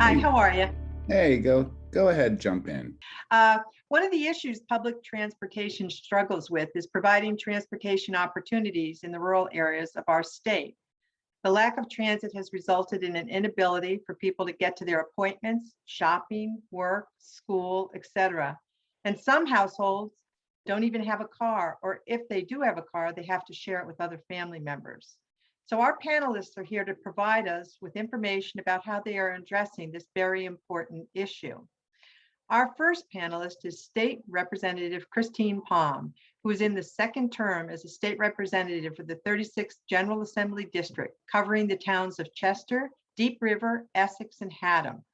Hi, how are you? Hey, go ahead, jump in. One of the issues public transportation struggles with is providing transportation opportunities in the rural areas of our state. The lack of transit has resulted in an inability for people to get to their appointments, shopping, work, school, etc. And some households don't even have a car, or if they do have a car, they have to share it with other family members. So our panelists are here to provide us with information about how they are addressing this very important issue. Our first panelist is State Representative Christine Palm, who is in the second term as a state representative for the 36th General Assembly District, covering the towns of Chester, Deep River, Essex, and Haddam.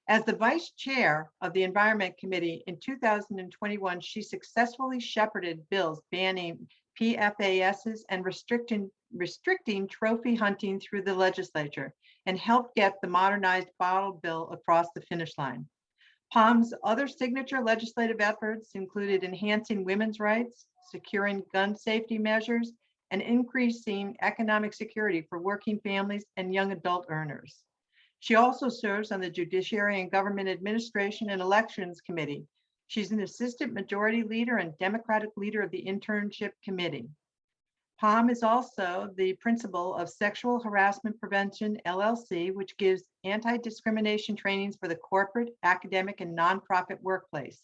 As the vice chair of the Environment Committee in 2021, she successfully shepherded bills banning PFASs and restricting trophy hunting through the legislature and helped get the modernized bottle bill across the finish line. Palm's other signature legislative efforts included enhancing women's rights, securing gun safety measures, and increasing economic security for working families and young adult earners. She also serves on the Judiciary and Government Administration and Elections Committee. She's an assistant majority leader and Democratic leader of the Internship Committee. Palm is also the principal of Sexual Harassment Prevention, LLC, which gives anti-discrimination trainings for the corporate, academic, and nonprofit workplace.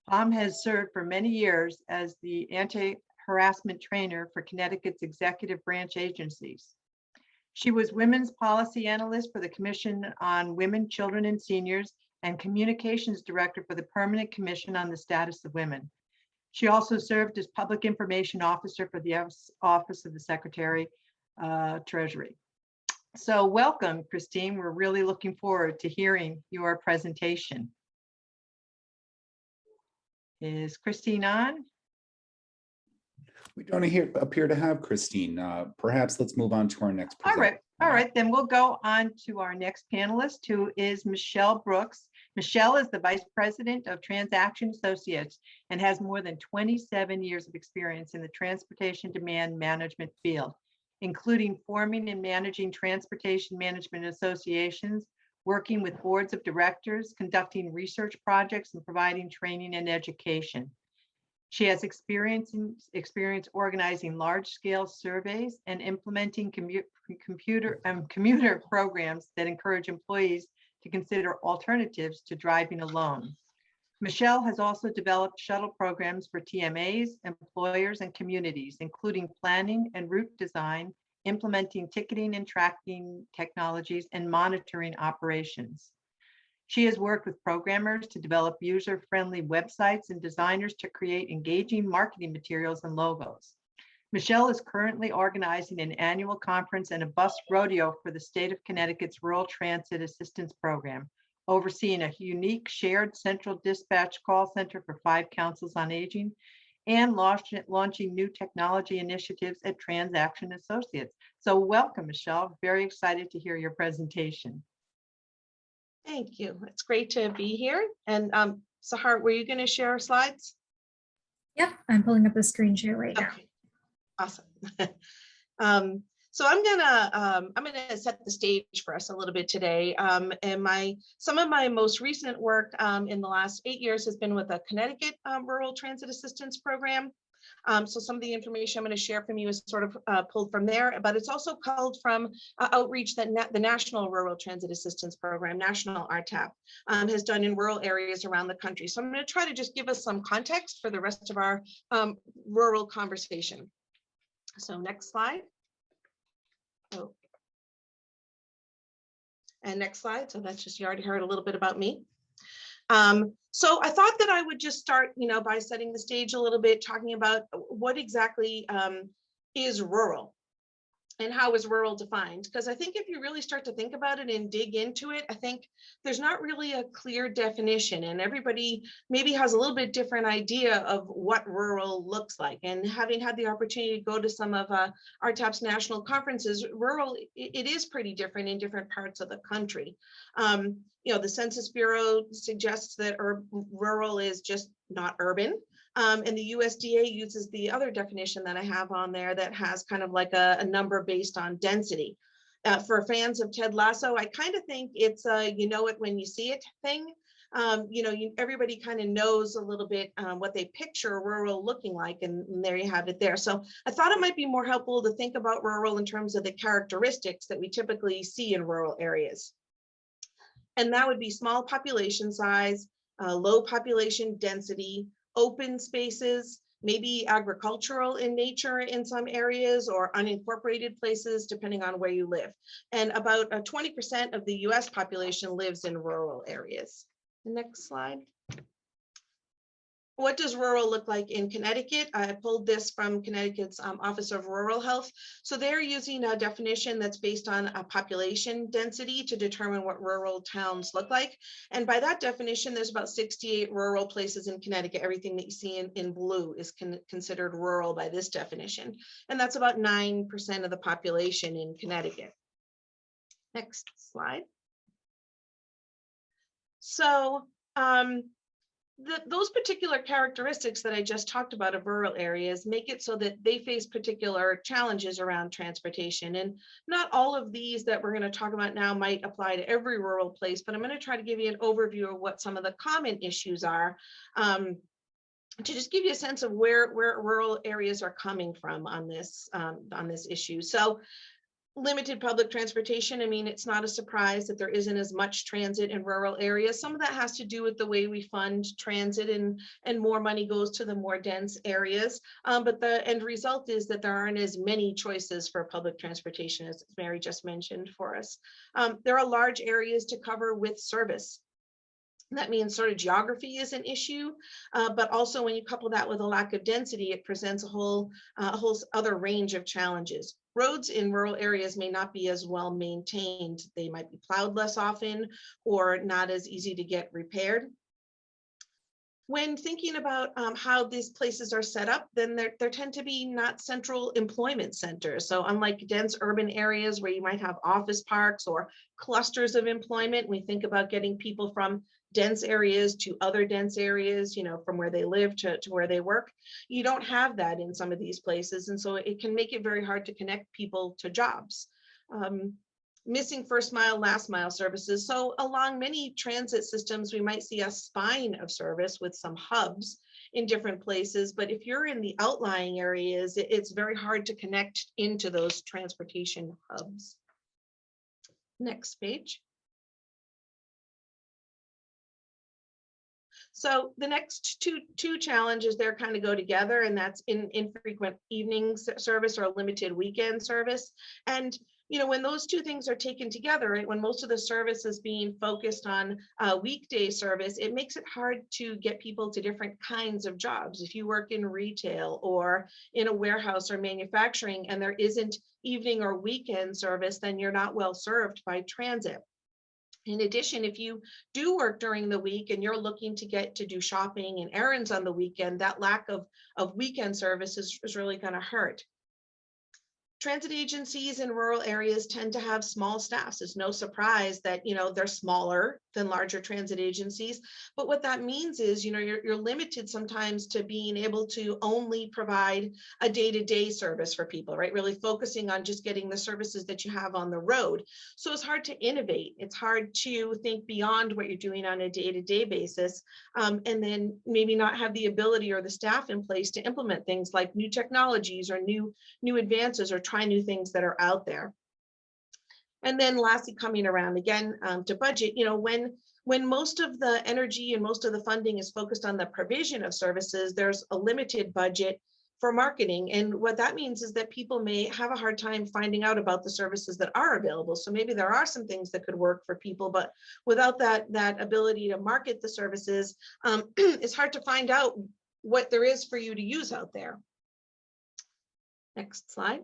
Palm has served for many years as the anti-harassment trainer for Connecticut's executive branch agencies. She was Women's Policy Analyst for the Commission on Women, Children, and Seniors, and Communications Director for the Permanent Commission on the Status of Women. She also served as Public Information Officer for the Office of the Secretary, Treasury. So welcome, Christine. We're really looking forward to hearing your presentation. Is Christine on? We don't appear to have Christine. Perhaps let's move on to our next presenter. All right, then we'll go on to our next panelist, who is Michele Brooks. Michele is the Vice President of Transaction Associates and has more than 27 years of experience in the transportation demand management field, including forming and managing transportation management associations, working with boards of directors, conducting research projects, and providing training and education. She has experience organizing large-scale surveys and implementing commuter programs that encourage employees to consider alternatives to driving alone. Michele has also developed shuttle programs for TMAs, employers, and communities, including planning and route design, implementing ticketing and tracking technologies, and monitoring operations. She has worked with programmers to develop user-friendly websites and designers to create engaging marketing materials and logos. Michele is currently organizing an annual conference and a bus rodeo for the state of Connecticut's Rural Transit Assistance Program, overseeing a unique shared central dispatch call center for 5 councils on aging, and launching new technology initiatives at Transaction Associates. So welcome, Michele. Very excited to hear your presentation. Thank you. It's great to be here. And Sahar, were you going to share slides? Yep, I'm pulling up the screen share right now. Okay, awesome. So I'm gonna set the stage for us a little bit today. And some of my most recent work in the last 8 years has been with the Connecticut Rural Transit Assistance Program. So some of the information I'm going to share from you is sort of pulled from there, but it's also pulled from outreach that the National Rural Transit Assistance Program, National RTAP, has done in rural areas around the country. So I'm going to try to just give us some context for the rest of our rural conversation. So next slide. Oh. And next slide. So that's just, you already heard a little bit about me. So I thought that I would just start, by setting the stage a little bit, talking about what exactly is rural and how is rural defined? Because I think if you really start to think about it and dig into it, I think there's not really a clear definition, and everybody maybe has a little bit different idea of what rural looks like. And having had the opportunity to go to some of RTAP's national conferences, rural, it is pretty different in different parts of the country. The Census Bureau suggests that rural is just not urban. And the USDA uses the other definition that I have on there that has kind of like a number based on density. For fans of Ted Lasso, I kind of think it's a you know it when you see it thing. Everybody kind of knows a little bit what they picture rural looking like, and there you have it there. So I thought it might be more helpful to think about rural in terms of the characteristics that we typically see in rural areas. And that would be small population size, low population density, open spaces, maybe agricultural in nature in some areas, or unincorporated places, depending on where you live. And about 20% of the US population lives in rural areas. Next slide. What does rural look like in Connecticut? I pulled this from Connecticut's Office of Rural Health. So they're using a definition that's based on a population density to determine what rural towns look like. And by that definition, there's about 68 rural places in Connecticut. Everything that you see in blue is considered rural by this definition. And that's about 9% of the population in Connecticut. Next slide. So those particular characteristics that I just talked about of rural areas make it so that they face particular challenges around transportation. And not all of these that we're going to talk about now might apply to every rural place, but I'm going to try to give you an overview of what some of the common issues are to just give you a sense of where rural areas are coming from on this issue. So limited public transportation. I mean, it's not a surprise that there isn't as much transit in rural areas. Some of that has to do with the way we fund transit, and more money goes to the more dense areas. But the end result is that there aren't as many choices for public transportation, as Mary just mentioned for us. There are large areas to cover with service. That means sort of geography is an issue, but also when you couple that with a lack of density, it presents a whole other range of challenges. Roads in rural areas may not be as well maintained. They might be plowed less often or not as easy to get repaired. When thinking about how these places are set up, then there tend to be not central employment centers. So unlike dense urban areas where you might have office parks or clusters of employment, we think about getting people from dense areas to other dense areas, from where they live to where they work. You don't have that in some of these places. And so it can make it very hard to connect people to jobs. Missing first mile, last mile services. So along many transit systems, we might see a spine of service with some hubs in different places. But if you're in the outlying areas, it's very hard to connect into those transportation hubs. Next page. So the next two challenges there kind of go together, and that's infrequent evening service or limited weekend service. And when those two things are taken together, right, when most of the service is being focused on weekday service, it makes it hard to get people to different kinds of jobs. If you work in retail or in a warehouse or manufacturing and there isn't evening or weekend service, then you're not well served by transit. In addition, if you do work during the week and you're looking to get to do shopping and errands on the weekend, that lack of weekend service is really going to hurt. Transit agencies in rural areas tend to have small staffs. It's no surprise that they're smaller than larger transit agencies. But what that means is you're limited sometimes to being able to only provide a day-to-day service for people, right? Really focusing on just getting the services that you have on the road. So it's hard to innovate. It's hard to think beyond what you're doing on a day-to-day basis, and then maybe not have the ability or the staff in place to implement things like new technologies or new advances, or try new things that are out there. And then lastly, coming around again to budget, when most of the energy and most of the funding is focused on the provision of services, there's a limited budget for marketing. And what that means is that people may have a hard time finding out about the services that are available. So maybe there are some things that could work for people, but without that ability to market the services, it's hard to find out what there is for you to use out there. Next slide.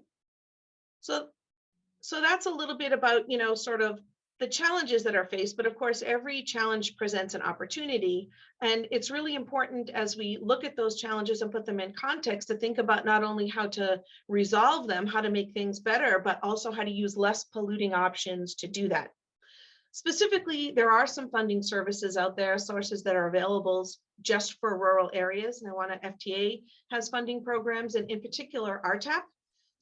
So that's a little bit about, sort of the challenges that are faced, but of course, every challenge presents an opportunity. And it's really important as we look at those challenges and put them in context to think about not only how to resolve them, how to make things better, but also how to use less polluting options to do that. Specifically, there are some funding services out there, sources that are available just for rural areas. And FTA has funding programs, and in particular, RTAP.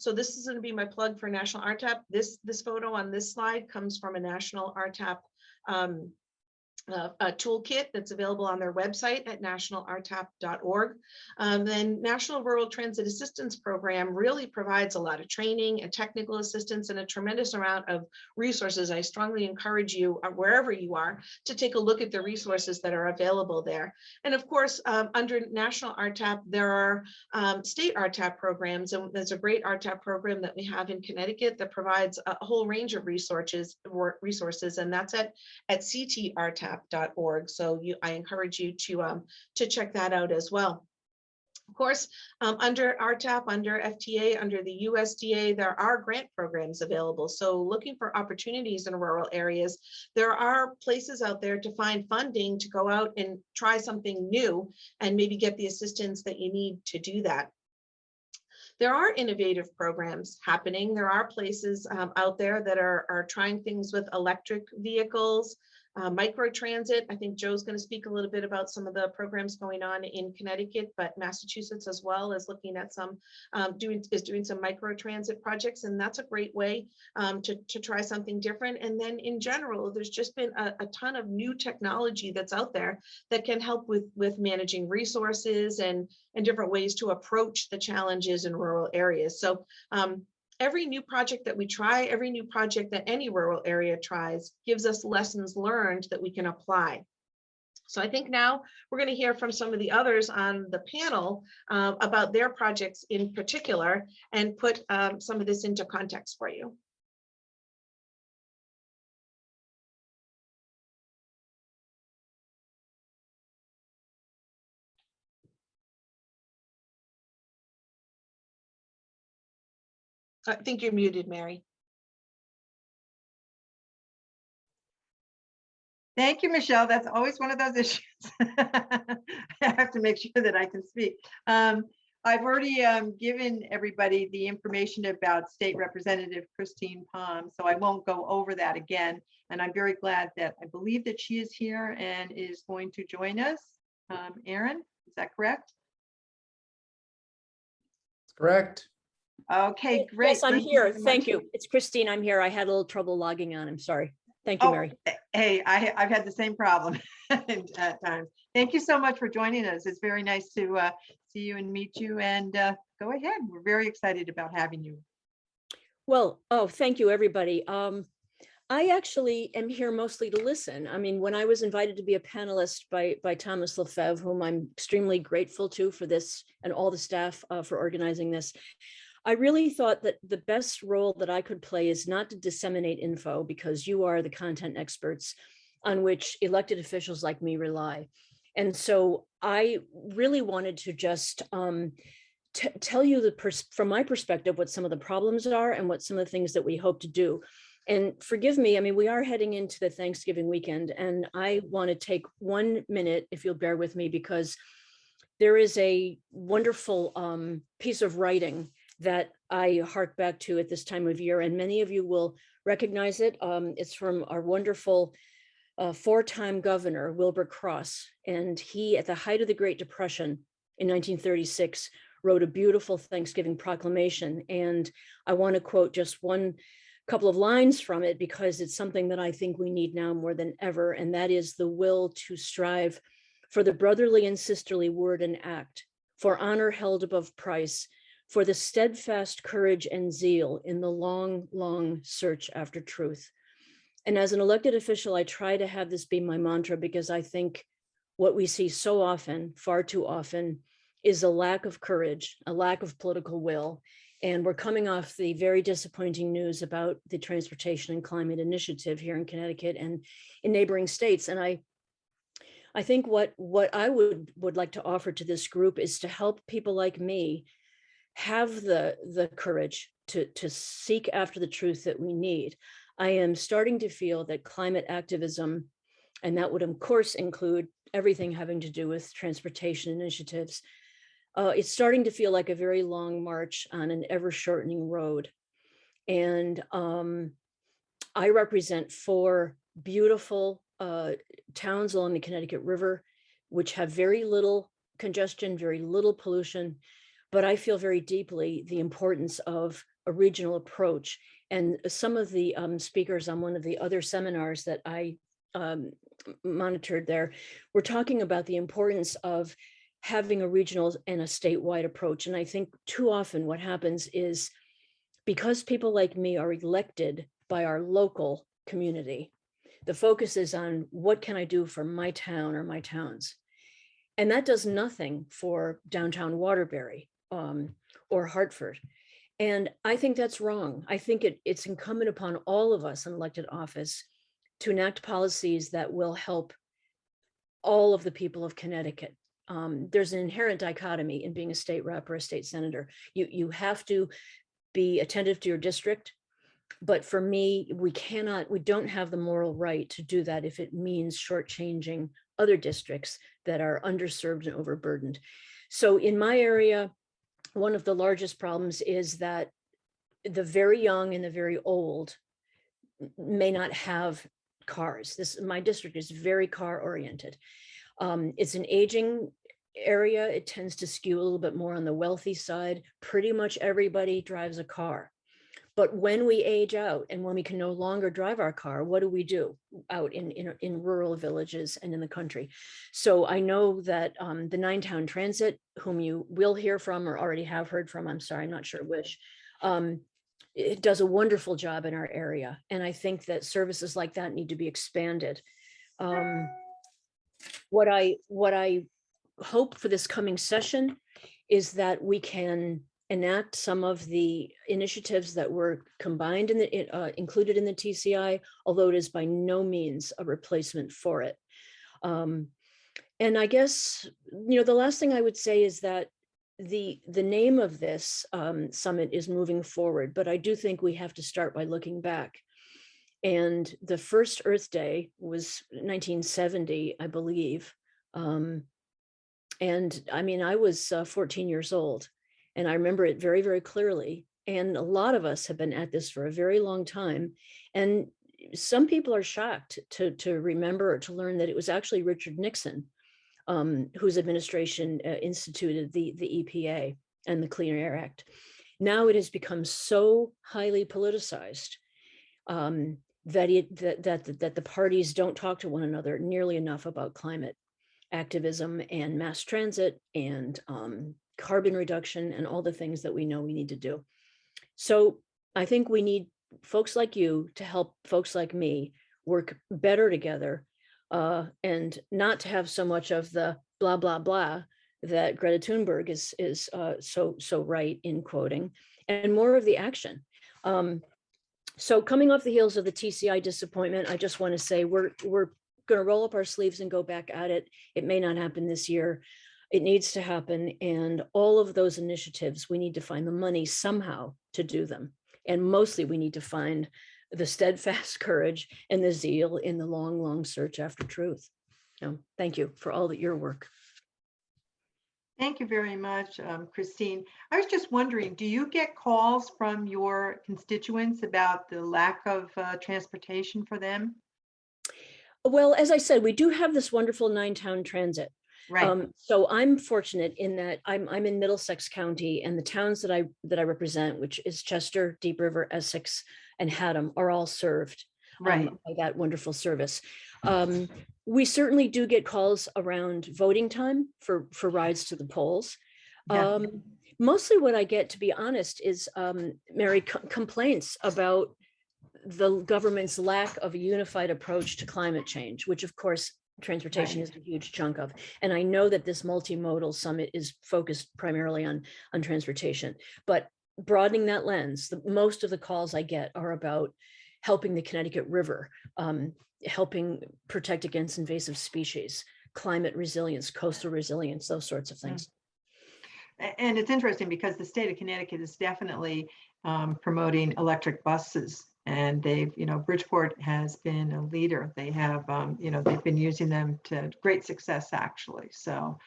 So this is going to be my plug for National RTAP. This photo on this slide comes from a National RTAP a toolkit that's available on their website at nationalrtap.org. Then National Rural Transit Assistance Program really provides a lot of training and technical assistance and a tremendous amount of resources. I strongly encourage you, wherever you are, to take a look at the resources that are available there. And of course, under National RTAP, there are state RTAP programs, and there's a great RTAP program that we have in Connecticut that provides a whole range of resources, and that's at ctrtap.org. So I encourage you to check that out as well. Of course, under RTAP, under FTA, under the USDA, there are grant programs available. So looking for opportunities in rural areas, there are places out there to find funding to go out and try something new and maybe get the assistance that you need to do that. There are innovative programs happening. There are places out there that are trying things with electric vehicles, microtransit. I think Joe's going to speak a little bit about some of the programs going on in Connecticut, but Massachusetts as well is looking at some doing some microtransit projects, and that's a great way to try something different. And then in general, there's just been a ton of new technology that's out there that can help with managing resources and different ways to approach the challenges in rural areas. So every new project that we try, every new project that any rural area tries gives us lessons learned that we can apply. So I think now we're going to hear from some of the others on the panel about their projects in particular and put some of this into context for you. I think you're muted, Mary. Thank you, Michelle. That's always one of those issues. I have to make sure that I can speak. I've already given everybody the information about State Representative Christine Palm, so I won't go over that again. And I'm very glad that I believe that she is here and is going to join us. Aaron, is that correct? That's correct. Okay, great. Yes, I'm here. Thank you. It's Christine. I'm here. I had a little trouble logging on. I'm sorry. Thank you, Mary. Hey, I've had the same problem at times. Thank you so much for joining us. It's very nice to see you and meet you. And go ahead. We're very excited about having you. Well, thank you, everybody. I actually am here mostly to listen. I mean, when I was invited to be a panelist by Thomas Lefebvre, whom I'm extremely grateful to for this and all the staff for organizing this, I really thought that the best role that I could play is not to disseminate info, because you are the content experts on which elected officials like me rely. And so I really wanted to just tell you from my perspective what some of the problems are and what some of the things that we hope to do. And forgive me, I mean, we are heading into the Thanksgiving weekend, and I want to take 1 minute, if you'll bear with me, because there is a wonderful piece of writing that I hark back to at this time of year, and many of you will recognize it. It's from our wonderful four-time governor, Wilbur Cross, and he, at the height of the Great Depression in 1936, wrote a beautiful Thanksgiving proclamation. And I want to quote just one couple of lines from it, because it's something that I think we need now more than ever, and that is the will to strive for the brotherly and sisterly word and act, for honor held above price, for the steadfast courage and zeal in the long, long search after truth. And as an elected official, I try to have this be my mantra, because I think what we see so often, far too often, is a lack of courage, a lack of political will. And we're coming off the very disappointing news about the Transportation and Climate Initiative here in Connecticut and in neighboring states. And I think what I would like to offer to this group is to help people like me have the courage to seek after the truth that we need. I am starting to feel that climate activism, and that would of course include everything having to do with transportation initiatives, it's starting to feel like a very long march on an ever shortening road. And I represent 4 beautiful towns along the Connecticut River, which have very little congestion, very little pollution. But I feel very deeply the importance of a regional approach. And some of the speakers on one of the other seminars that I monitored there were talking about the importance of having a regional and a statewide approach. And I think too often what happens is, because people like me are elected by our local community, the focus is on what can I do for my town or my towns. And that does nothing for downtown Waterbury or Hartford. And I think that's wrong. I think it's incumbent upon all of us in elected office to enact policies that will help all of the people of Connecticut. There's an inherent dichotomy in being a state rep or a state senator. You have to be attentive to your district. But for me, we don't have the moral right to do that if it means shortchanging other districts that are underserved and overburdened. So in my area, one of the largest problems is that the very young and the very old may not have cars. My district is very car oriented. It's an aging area. It tends to skew a little bit more on the wealthy side. Pretty much everybody drives a car. But when we age out and when we can no longer drive our car, what do we do out in rural villages and in the country? So I know that the 9-Town Transit, whom you will hear from or already have heard from, I'm sorry, I'm not sure which, it does a wonderful job in our area. And I think that services like that need to be expanded. What I hope for this coming session is that we can enact some of the initiatives that were combined included in the TCI, although it is by no means a replacement for it. And I guess, the last thing I would say is that the name of this summit is moving forward, but I do think we have to start by looking back. And the first Earth Day was 1970, I believe. And I mean, I was 14 years old. And I remember it very, very clearly. And a lot of us have been at this for a very long time. And some people are shocked to remember or to learn that it was actually Richard Nixon, whose administration instituted the EPA and the Clean Air Act. Now it has become so highly politicized that the parties don't talk to one another nearly enough about climate activism and mass transit and carbon reduction and all the things that we know we need to do. So I think we need folks like you to help folks like me work better together and not to have so much of the blah, blah, blah that Greta Thunberg is so right in quoting, and more of the action. So coming off the heels of the TCI disappointment, I just want to say we're going to roll up our sleeves and go back at it. It may not happen this year. It needs to happen. And all of those initiatives, we need to find the money somehow to do them. And mostly we need to find the steadfast courage and the zeal in the long, long search after truth. Thank you for all your work. Thank you very much, Christine. I was just wondering, do you get calls from your constituents about the lack of transportation for them? Well, as I said, we do have this wonderful 9-Town Transit. Right. So I'm fortunate in that I'm in Middlesex County, and the towns that I represent, which is Chester, Deep River, Essex, and Haddam, are all served by that wonderful service. We certainly do get calls around voting time for rides to the polls. Yeah. Mostly what I get, to be honest, is Mary, complaints about the government's lack of a unified approach to climate change, which of course transportation is a huge chunk of. And I know that this multimodal summit is focused primarily on transportation, but broadening that lens, most of the calls I get are about helping the Connecticut River, helping protect against invasive species, climate resilience, coastal resilience, those sorts of things. And it's interesting because the state of Connecticut is definitely promoting electric buses. And they've, Bridgeport has been a leader. They have, they've been using them to great success, actually. So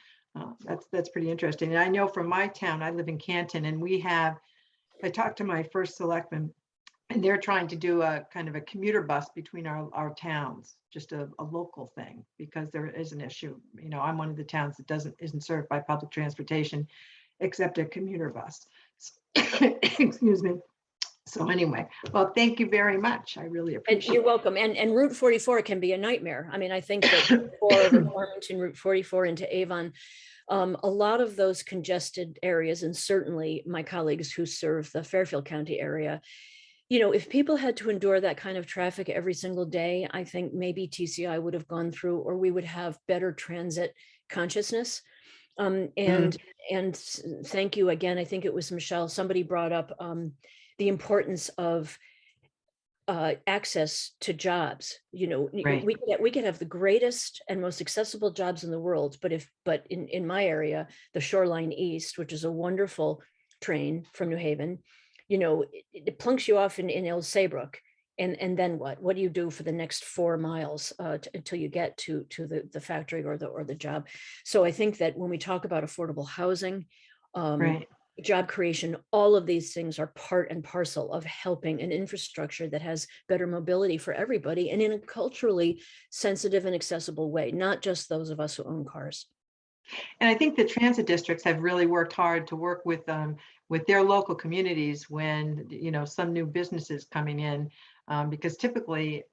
that's pretty interesting. And I know from my town, I live in Canton, and I talked to my first selectman, and they're trying to do a kind of a commuter bus between our towns, just a local thing, because there is an issue. I'm one of the towns that isn't served by public transportation, except a commuter bus. Excuse me. So anyway, well, thank you very much. I really And appreciate you're it. welcome. And Route 44 can be a nightmare. I mean, I think that over Farmington, Route 44 into Avon, a lot of those congested areas, and certainly my colleagues who serve the Fairfield County area, you know, if people had to endure that kind of traffic every single day, I think maybe TCI would have gone through, or we would have better transit consciousness. And thank you again. I think it was Michele, somebody brought up the importance of access to jobs. You know, Right. we could have the greatest and most accessible jobs in the world, but in my area, the Shoreline East, which is a wonderful train from New Haven, you know, it plunks you off in Old Saybrook. And then what do you do for the next 4 miles until you get to the factory or the job? So I think that when we talk about affordable housing, Right. job creation, all of these things are part and parcel of helping an infrastructure that has better mobility for everybody and in a culturally sensitive and accessible way, not just those of us who own cars. And I think the transit districts have really worked hard to work with their local communities when, you know, some new businesses coming in, because typically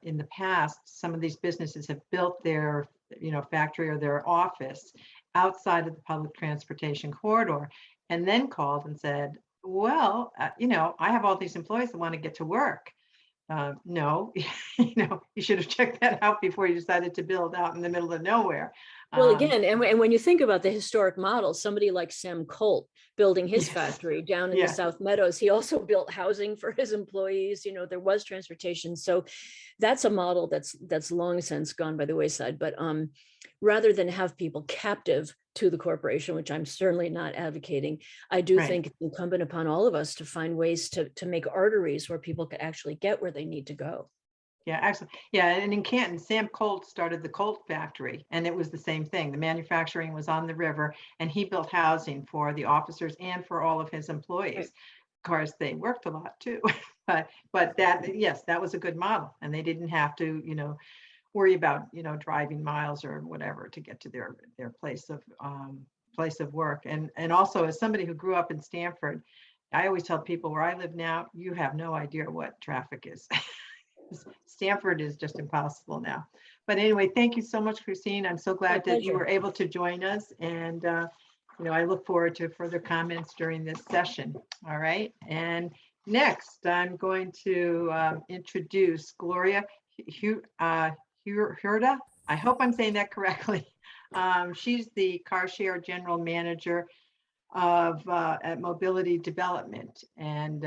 in the past, some of these businesses have built their, you know, factory or their office outside of the public transportation corridor, and then called and said, well, you know, I have all these employees that want to get to work. No, you know, you should have checked that out before you decided to build out in the middle of nowhere. Well, again, and when you think about the historic model, somebody like Sam Colt building his Yes. factory down in Yeah. the South Meadows, he also built housing for his employees. You know, there was transportation. So that's a model that's long since gone by the wayside. But rather than have people captive to the corporation, which I'm certainly not advocating, I do Right. think it's incumbent upon all of us to find ways to make arteries where people could actually get where they need to go. Yeah, excellent. Yeah, and in Canton, Sam Colt started the Colt factory, and it was the same thing. The manufacturing was on the river, and he built housing for the officers and for all of his employees. Right. Of course, they worked a lot too, but that, yes, that was a good model, and they didn't have to, you know, worry about, you know, driving miles or whatever to get to their place of work. And also, as somebody who grew up in Stamford, I always tell people where I live now, you have no idea what traffic is. Stamford is just impossible now. But anyway, thank you so much, Christine. I'm so glad that you pleasure. were able to join us. And, you know, I look forward to further comments during this session. All right. And next, I'm going to introduce Gloria Huerta. I hope I'm saying that correctly. She's the Carshare General Manager of at Mobility Development, and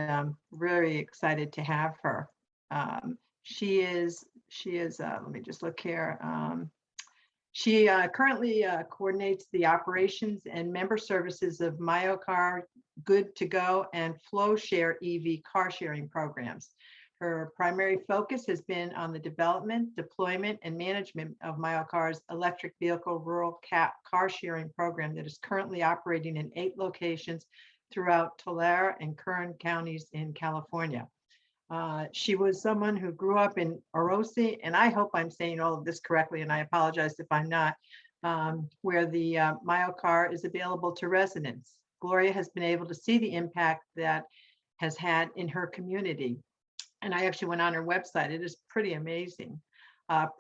very excited to have her. She is, let me just look here. She currently coordinates the operations and member services of MyoCar, Good to Go, and FlowShare EV car sharing programs. Her primary focus has been on the development, deployment, and management of MyoCar's electric vehicle rural car sharing program that is currently operating in 8 locations throughout Tulare and Kern counties in California. She was someone who grew up in Orosi, and I hope I'm saying all of this correctly, and I apologize if I'm not, where the MyoCar is available to residents. Gloria has been able to see the impact that has had in her community. And I actually went on her website. It is pretty amazing.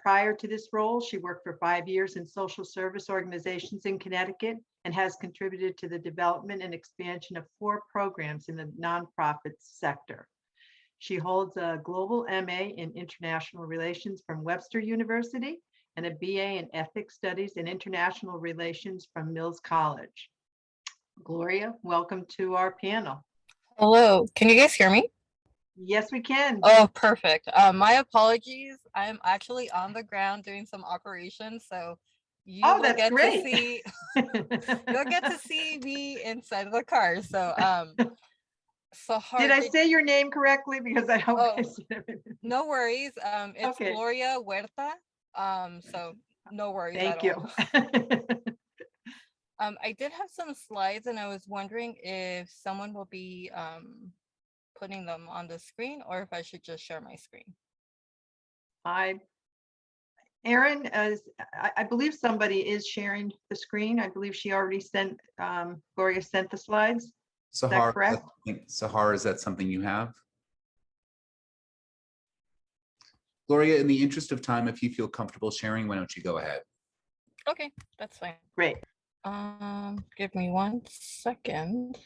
Prior to this role, she worked for 5 years in social service organizations in Connecticut and has contributed to the development and expansion of 4 programs in the nonprofit sector. She holds a global MA in international relations from Webster University and a BA in ethics studies and international relations from Mills College. Gloria, welcome to our panel. Hello, can you guys hear me? Yes, we can. Oh, perfect. My apologies. I'm actually on the ground doing some operations, so you will that's get great. to see you'll get to see me inside of the car. So hard. Did I say your name correctly? Because I hope I said it. No worries. It's Okay. Gloria Huerta. So no worries Thank at you. all. I did have some slides, and I was wondering if someone will be putting them on the screen, or if I should just share my screen. Erin, I believe somebody is sharing the screen. I believe she already gloria sent the slides. Sahar, correct? Sahar, is that something you have? Gloria, in the interest of time, if you feel comfortable sharing, why don't you go ahead? Okay, that's fine. Great. Give me 1 second.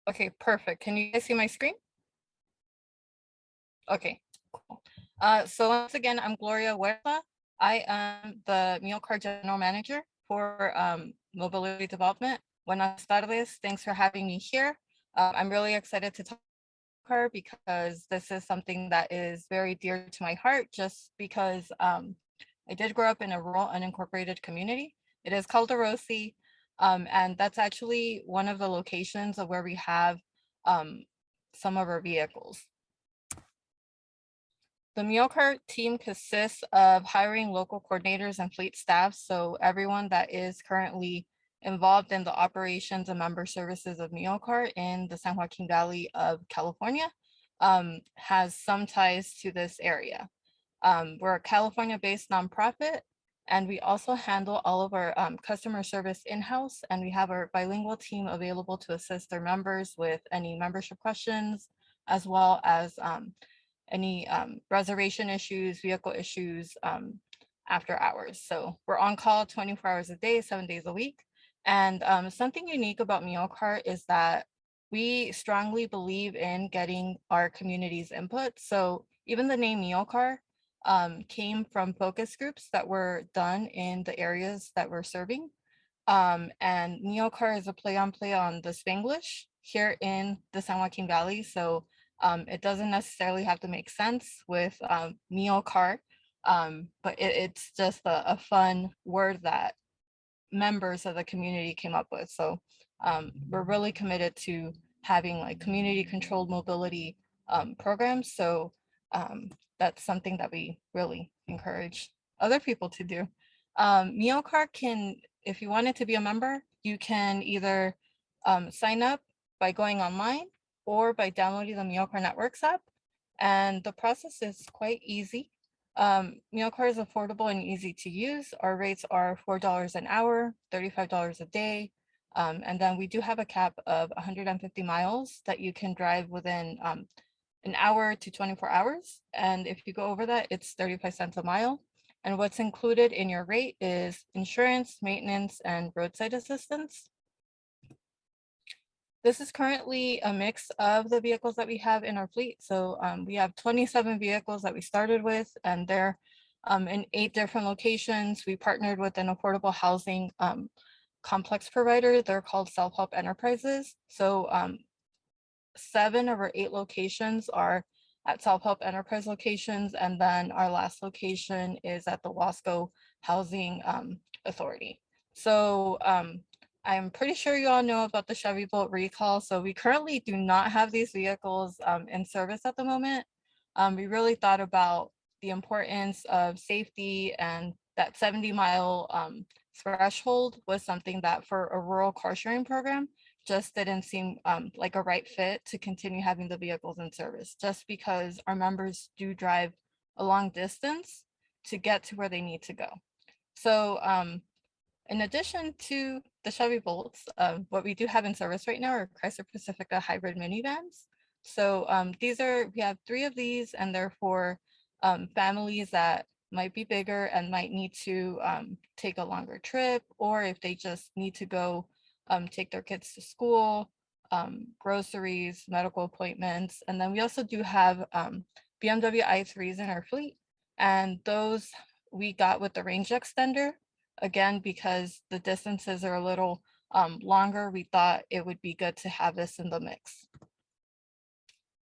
Okay, perfect. Can you guys see my screen? Okay, cool. So once again, I'm Gloria Huerta. I am the MealCard General Manager for Mobility Development. Buenas tardes. Thanks for having me here. I'm really excited to talk to her because this is something that is very dear to my heart, just because I did grow up in a rural unincorporated community. It is called Orosi, and that's actually one of the locations of where we have some of our vehicles. The MealCart team consists of hiring local coordinators and fleet staff. So everyone that is currently involved in the operations and member services of MealCart in the San Joaquin Valley of California has some ties to this area. We're a California-based nonprofit, and we also handle all of our customer service in-house, and we have our bilingual team available to assist their members with any membership questions, as well as any reservation issues, vehicle issues after hours. So we're on call 24 hours a day, 7 days a week. And something unique about MealCart is that we strongly believe in getting our community's input. So even the name MealCart came from focus groups that were done in the areas that we're serving. And MealCart is a play on the Spanglish here in the San Joaquin Valley. So it doesn't necessarily have to make sense with meal car, but it's just a fun word that members of the community came up with. So we're really committed to having like community controlled mobility programs. So that's something that we really encourage other people to do. MealCart can, if you wanted to be a member, you can either sign up by going online or by downloading the MealCart Networks app. And the process is quite easy. MealCart is affordable and easy to use. Our rates are $4 an hour, $35 a day. And then we do have a cap of 150 miles that you can drive within an hour to 24 hours. And if you go over that, it's 35 cents a mile. And what's included in your rate is insurance, maintenance, and roadside assistance. This is currently a mix of the vehicles that we have in our fleet. So we have 27 vehicles that we started with, and they're in 8 different locations. We partnered with an affordable housing complex provider. They're called Self-Help Enterprises. So 7 of our 8 locations are at Self-Help Enterprise locations, and then our last location is at the Wasco Housing Authority. So I'm pretty sure you all know about the Chevy Bolt recall. So we currently do not have these vehicles in service at the moment. We really thought about the importance of safety, and that 70-mile threshold was something that for a rural car sharing program just didn't seem like a right fit to continue having the vehicles in service, just because our members do drive a long distance to get to where they need to go. So in addition to the Chevy Bolts, what we do have in service right now are Chrysler Pacifica hybrid minivans. So we have 3 of these, and they're for families that might be bigger and might need to take a longer trip, or if they just need to go take their kids to school, groceries, medical appointments. And then we also do have BMW i3s in our fleet, and those we got with the range extender. Again, because the distances are a little longer, we thought it would be good to have this in the mix.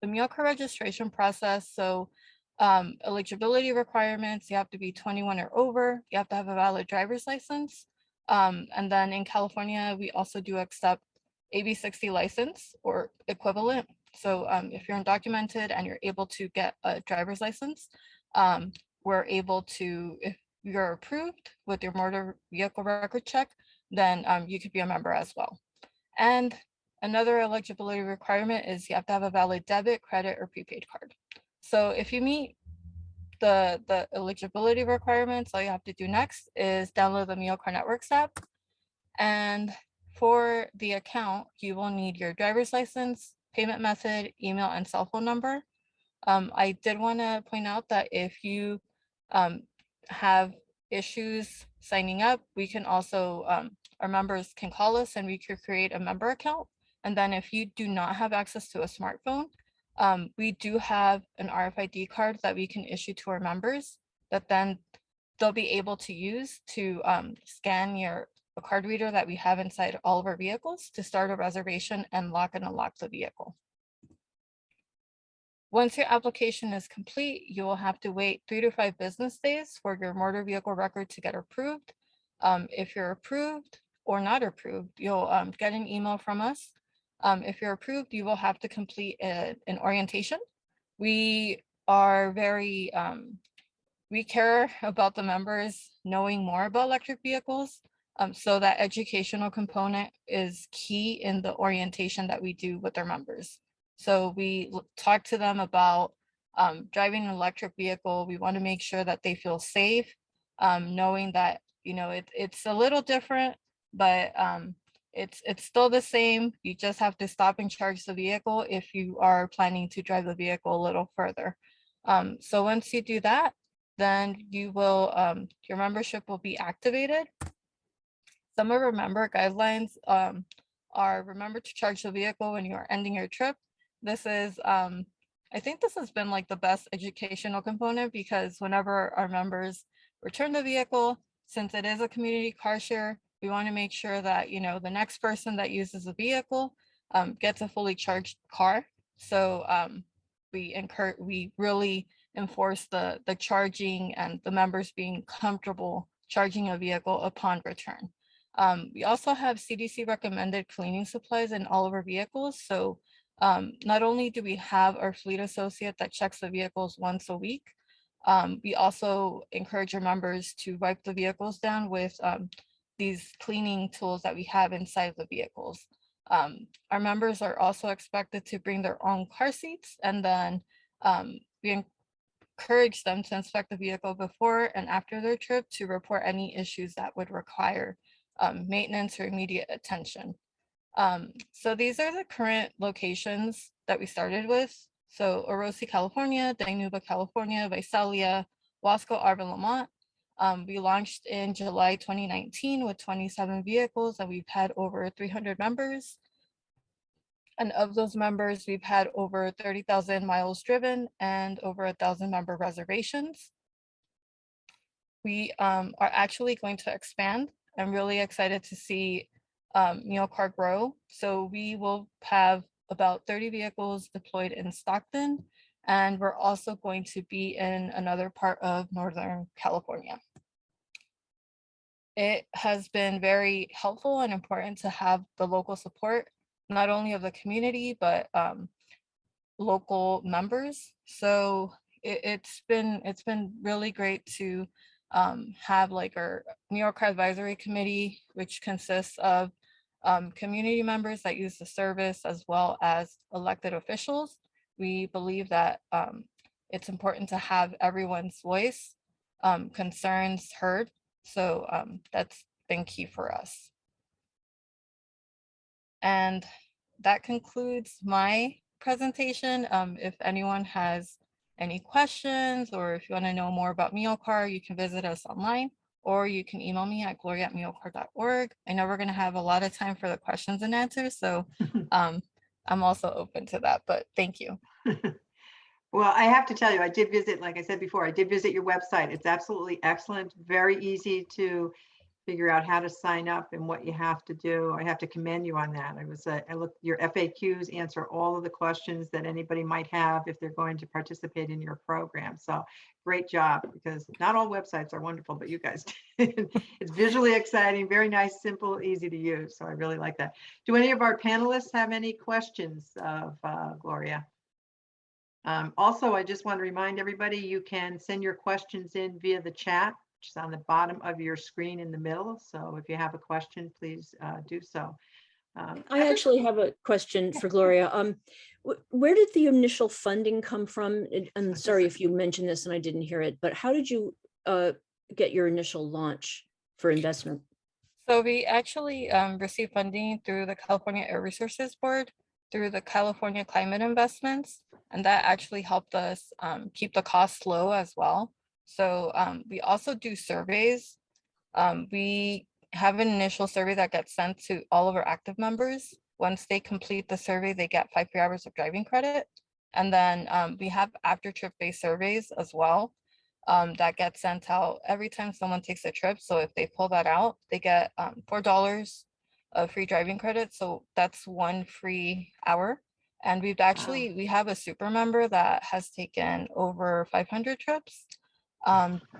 The MealCart registration process, so eligibility requirements, you have to be 21 or over, you have to have a valid driver's license. And then in California, we also do accept AB60 license or equivalent. So if you're undocumented and you're able to get a driver's license, we're able to, if you're approved with your motor vehicle record check, then you could be a member as well. And Another eligibility requirement is you have to have a valid debit, credit, or prepaid card. So if you meet the eligibility requirements, all you have to do next is download the MealCard Networks app. And for the account, you will need your driver's license, payment method, email, and cell phone number. I did want to point out that if you have issues signing up, we can also, our members can call us and we could create a member account. And then if you do not have access to a smartphone, we do have an RFID card that we can issue to our members that then they'll be able to use to scan a card reader that we have inside all of our vehicles to start a reservation and lock and unlock the vehicle. Once your application is complete, you will have to wait 3 to 5 business days for your motor vehicle record to get approved. If you're approved or not approved, you'll get an email from us. If you're approved, you will have to complete an orientation. We are very, we care about the members knowing more about electric vehicles. So that educational component is key in the orientation that we do with our members. So we talk to them about driving an electric vehicle. We want to make sure that they feel safe, knowing that, you know, it's a little different, but it's still the same. You just have to stop and charge the vehicle if you are planning to drive the vehicle a little further. So once you do that, then you will, your membership will be activated. Some of our member guidelines are remember to charge the vehicle when you are ending your trip. This is, I think this has been like the best educational component because whenever our members return the vehicle, since it is a community car share, we want to make sure that, you know, the next person that uses the vehicle gets a fully charged car. So we really enforce the charging and the members being comfortable charging a vehicle upon return. We also have CDC recommended cleaning supplies in all of our vehicles. So not only do we have our fleet associate that checks the vehicles once a week, we also encourage our members to wipe the vehicles down with these cleaning tools that we have inside the vehicles. Our members are also expected to bring their own car seats, and then we encourage them to inspect the vehicle before and after their trip to report any issues that would require maintenance or immediate attention. So these are the current locations that we started with. So Orosi, California, Dinuba, California, Visalia, Wasco, Arvin, Lamont. We launched in July 2019 with 27 vehicles and we've had over 300 members. And of those members, we've had over 30,000 miles driven and over 1,000 member reservations. We are actually going to expand. I'm really excited to see MealCard grow. So we will have about 30 vehicles deployed in Stockton, and we're also going to be in another part of Northern California. It has been very helpful and important to have the local support, not only of the community, but local members. So it's been really great to have like our MealCard Advisory Committee, which consists of community members that use the service as well as elected officials. We believe that it's important to have everyone's voice, concerns heard. So that's been key for us. And that concludes my presentation. If anyone has any questions or if you want to know more about MealCard, you can visit us online or you can email me at gloria@mealcard.org. I know we're going to have a lot of time for the questions and answers, so I'm also open to that, but thank you. Well, I have to tell you, I did visit, like I said before, I did visit your website. It's absolutely excellent, very easy to figure out how to sign up and what you have to do. I have to commend you on that. I looked, your FAQs answer all of the questions that anybody might have if they're going to participate in your program. So great job, because not all websites are wonderful, but you guys did. It's visually exciting, very nice, simple, easy to use. So I really like that. Do any of our panelists have any questions of Gloria? Also, I just want to remind everybody, you can send your questions in via the chat, which is on the bottom of your screen in the middle. So if you have a question, please do so. I actually have a question for Gloria. Where did the initial funding come from? I'm sorry if you mentioned this and I didn't hear it, but how did you get your initial launch for investment? So we actually received funding through the California Air Resources Board, through the California Climate Investments, and that actually helped us keep the costs low as well. So we also do surveys. We have an initial survey that gets sent to all of our active members. Once they complete the survey, they get 5 free hours of driving credit. And then we have after trip based surveys as well that get sent out every time someone takes a trip. So if they pull that out, they get $4 of free driving credit. So that's 1 free hour. And we have a super member that has taken over 500 trips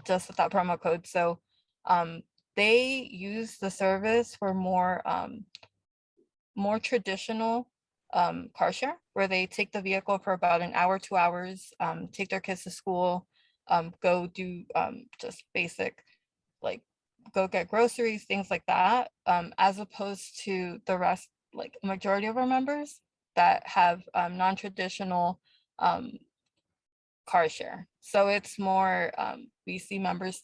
just with that promo code. So they use the service for more traditional car share, where they take the vehicle for about an hour, 2 hours, take their kids to school, go do just basic, like go get groceries, things like that, as opposed to the rest, like majority of our members that have non-traditional car share. So it's more, we see members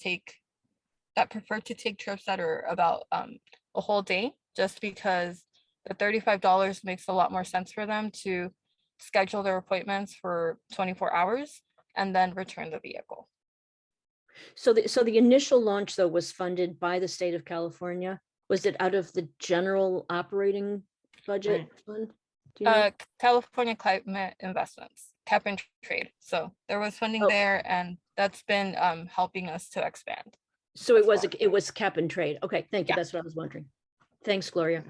that prefer to take trips that are about a whole day, just because the $35 makes a lot more sense for them to schedule their appointments for 24 hours and then return the vehicle. So the initial launch though was funded by the state of California. Was it out of the general operating budget fund? Do you know? California Climate Investments, cap and trade. So there was funding there, and that's been helping us to expand. So it was cap and trade. Okay, thank you. Yeah. That's what I was wondering. Thanks, Gloria.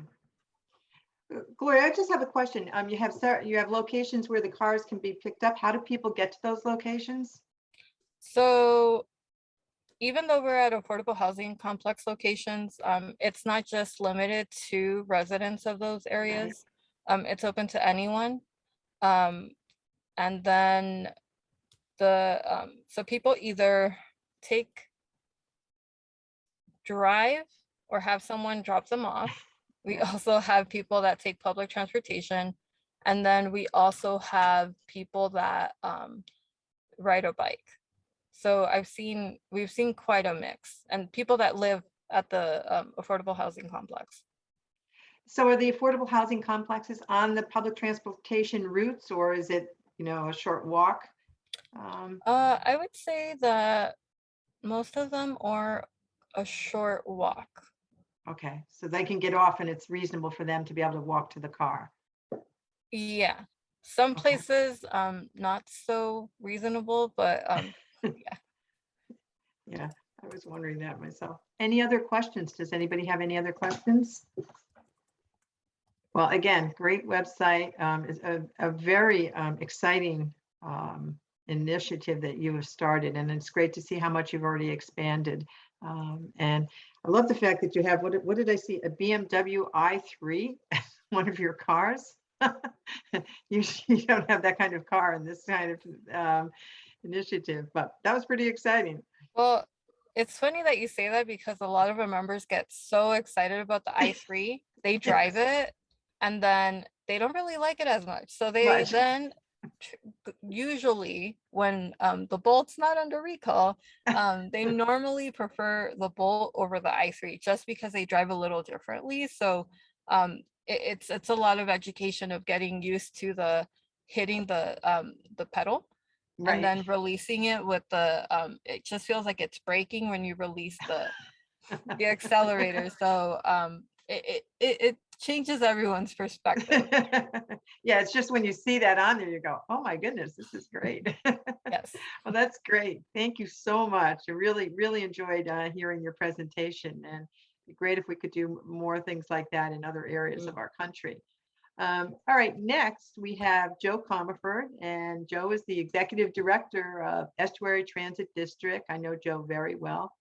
Gloria, I just have a question. You have locations where the cars can be picked up. How do people get to those locations? So even though we're at affordable housing complex locations, it's not just limited to residents of those areas. It's open to anyone. And then so people either drive or have someone drop them off. We also have people that take public transportation. And then we also have people that ride a bike. So we've seen quite a mix, and people that live at the affordable housing complex. So are the affordable housing complexes on the public transportation routes, or is it, a short walk? I would say that most of them are a short walk. Okay, so they can get off and it's reasonable for them to be able to walk to the car. Yeah, some places not so reasonable, but yeah. Yeah, I was wondering that myself. Any other questions? Does anybody have any other questions? Well, again, great website. Is a very exciting initiative that you have started, and it's great to see how much you've already expanded. And I love the fact that you have, what did I see? A BMW i3, one of your cars. You don't have that kind of car in this kind of initiative, but that was pretty exciting. Well, it's funny that you say that, because a lot of our members get so excited about the i3, they drive it, and then they don't really like it as much. So they then usually, when the Bolt's not under recall, they normally prefer the Bolt over the i3, just because they drive a little differently. So it's a lot of education of getting used to hitting the pedal. Right. And then releasing it with it just feels like it's braking when you release the accelerator. So it changes everyone's perspective. Yeah, it's just when you see that on there, you go, oh my goodness, this is great. Yes. Well, that's great. Thank you so much. I really, really enjoyed hearing your presentation, and it'd be great if we could do more things like that in other areas of our country. All right, next we have Joe Comerford, and Joe is the Executive Director of Estuary Transit District. I know Joe very well.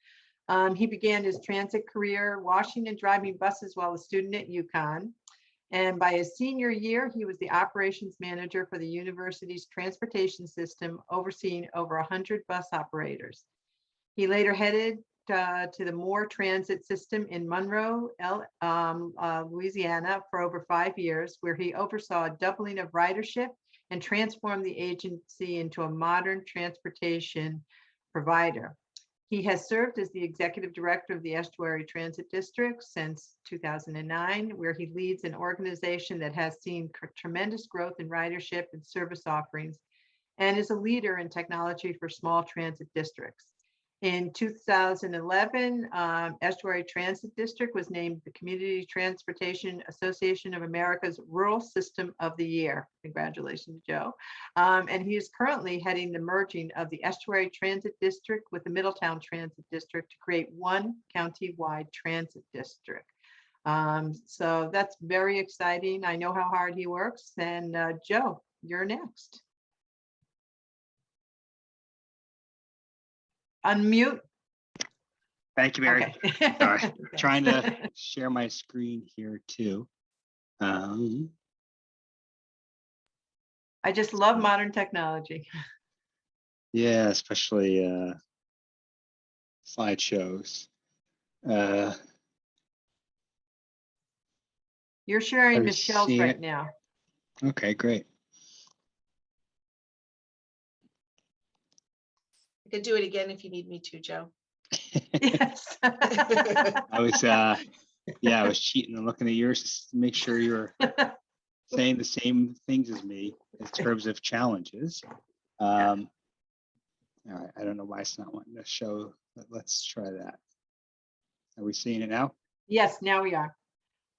He began his transit career washing and driving buses while a student at UConn. And by his senior year, he was the operations manager for the university's transportation system, overseeing over 100 bus operators. He later headed to the Moore Transit System in Monroe, Louisiana for over 5 years, where he oversaw a doubling of ridership and transformed the agency into a modern transportation provider. He has served as the executive director of the Estuary Transit District since 2009, where he leads an organization that has seen tremendous growth in ridership and service offerings, and is a leader in technology for small transit districts. In 2011, Estuary Transit District was named the Community Transportation Association of America's Rural System of the Year. Congratulations, Joe. And he is currently heading the merging of the Estuary Transit District with the Middletown Transit District to create one county-wide transit district. So that's very exciting. I know how hard he works. And Joe, you're next. Unmute. Thank you, Mary. Okay. Sorry, trying to share my screen here too. I just love modern technology. Yeah, especially slideshows. You're sharing Have you Michelle's seen right it? now. Okay, great. I could do it again if you need me to, Joe. Yes. I was yeah, I was cheating and looking at yours just to make sure you're saying the same things as me in terms of challenges. All right, I don't know why it's not wanting to show, but let's try that. Are we seeing it now? Yes, now we are.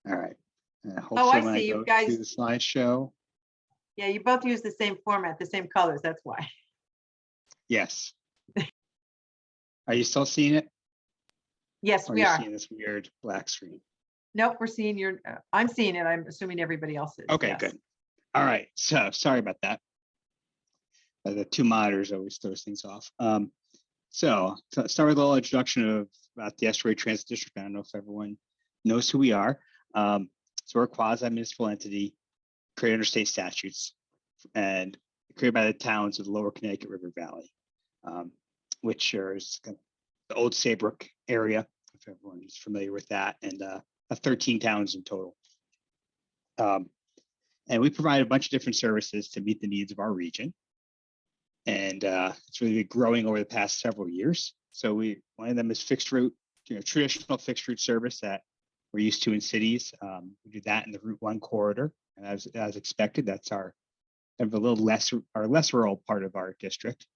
All right. I Hopefully when I see you go guys. to the slideshow. Yeah, you both use the same format, the same colors. That's why. Yes. Are you still seeing it? Yes, Or are we you are. seeing this weird black screen? Nope, we're seeing your. I'm seeing it. I'm assuming everybody else is. Okay, yes. good. All right. So sorry about that. The two monitors always throws things off. So to start with a little introduction about the Estuary Transit District. I don't know if everyone knows who we are. So we're a quasi-municipal entity created under state statutes and created by the towns of the Lower Connecticut River Valley, which is kind of the old Saybrook area, if everyone is familiar with that, and 13 towns in total. And we provide a bunch of different services to meet the needs of our region. And it's really been growing over the past several years. So one of them is fixed route, traditional fixed route service that we're used to in cities. We do that in the Route 1 corridor. And as expected, that's our kind of a little less rural part of our district.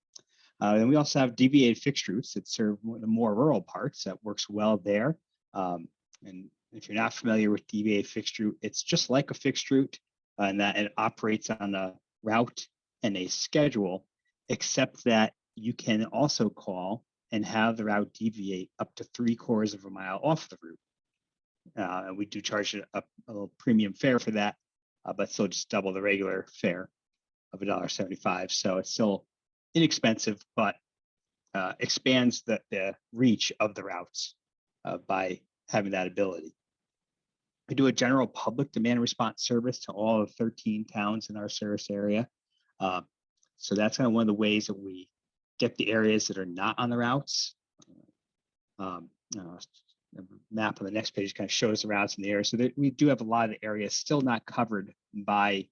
And we also have deviated fixed routes that serve the more rural parts that works well there. And if you're not familiar with deviated fixed route, it's just like a fixed route in that it operates on a route and a schedule, except that you can also call and have the route deviate up to 3/4 of a mile off the route. And we do charge a little premium fare for that, but still just double the regular fare of $1.75. So it's still inexpensive, but expands the reach of the routes by having that ability. We do a general public demand response service to all of 13 towns in our service area. So that's kind of one of the ways that we get the areas that are not on the routes. The map on the next page kind of shows the routes in the area. So that we do have a lot of areas still not covered by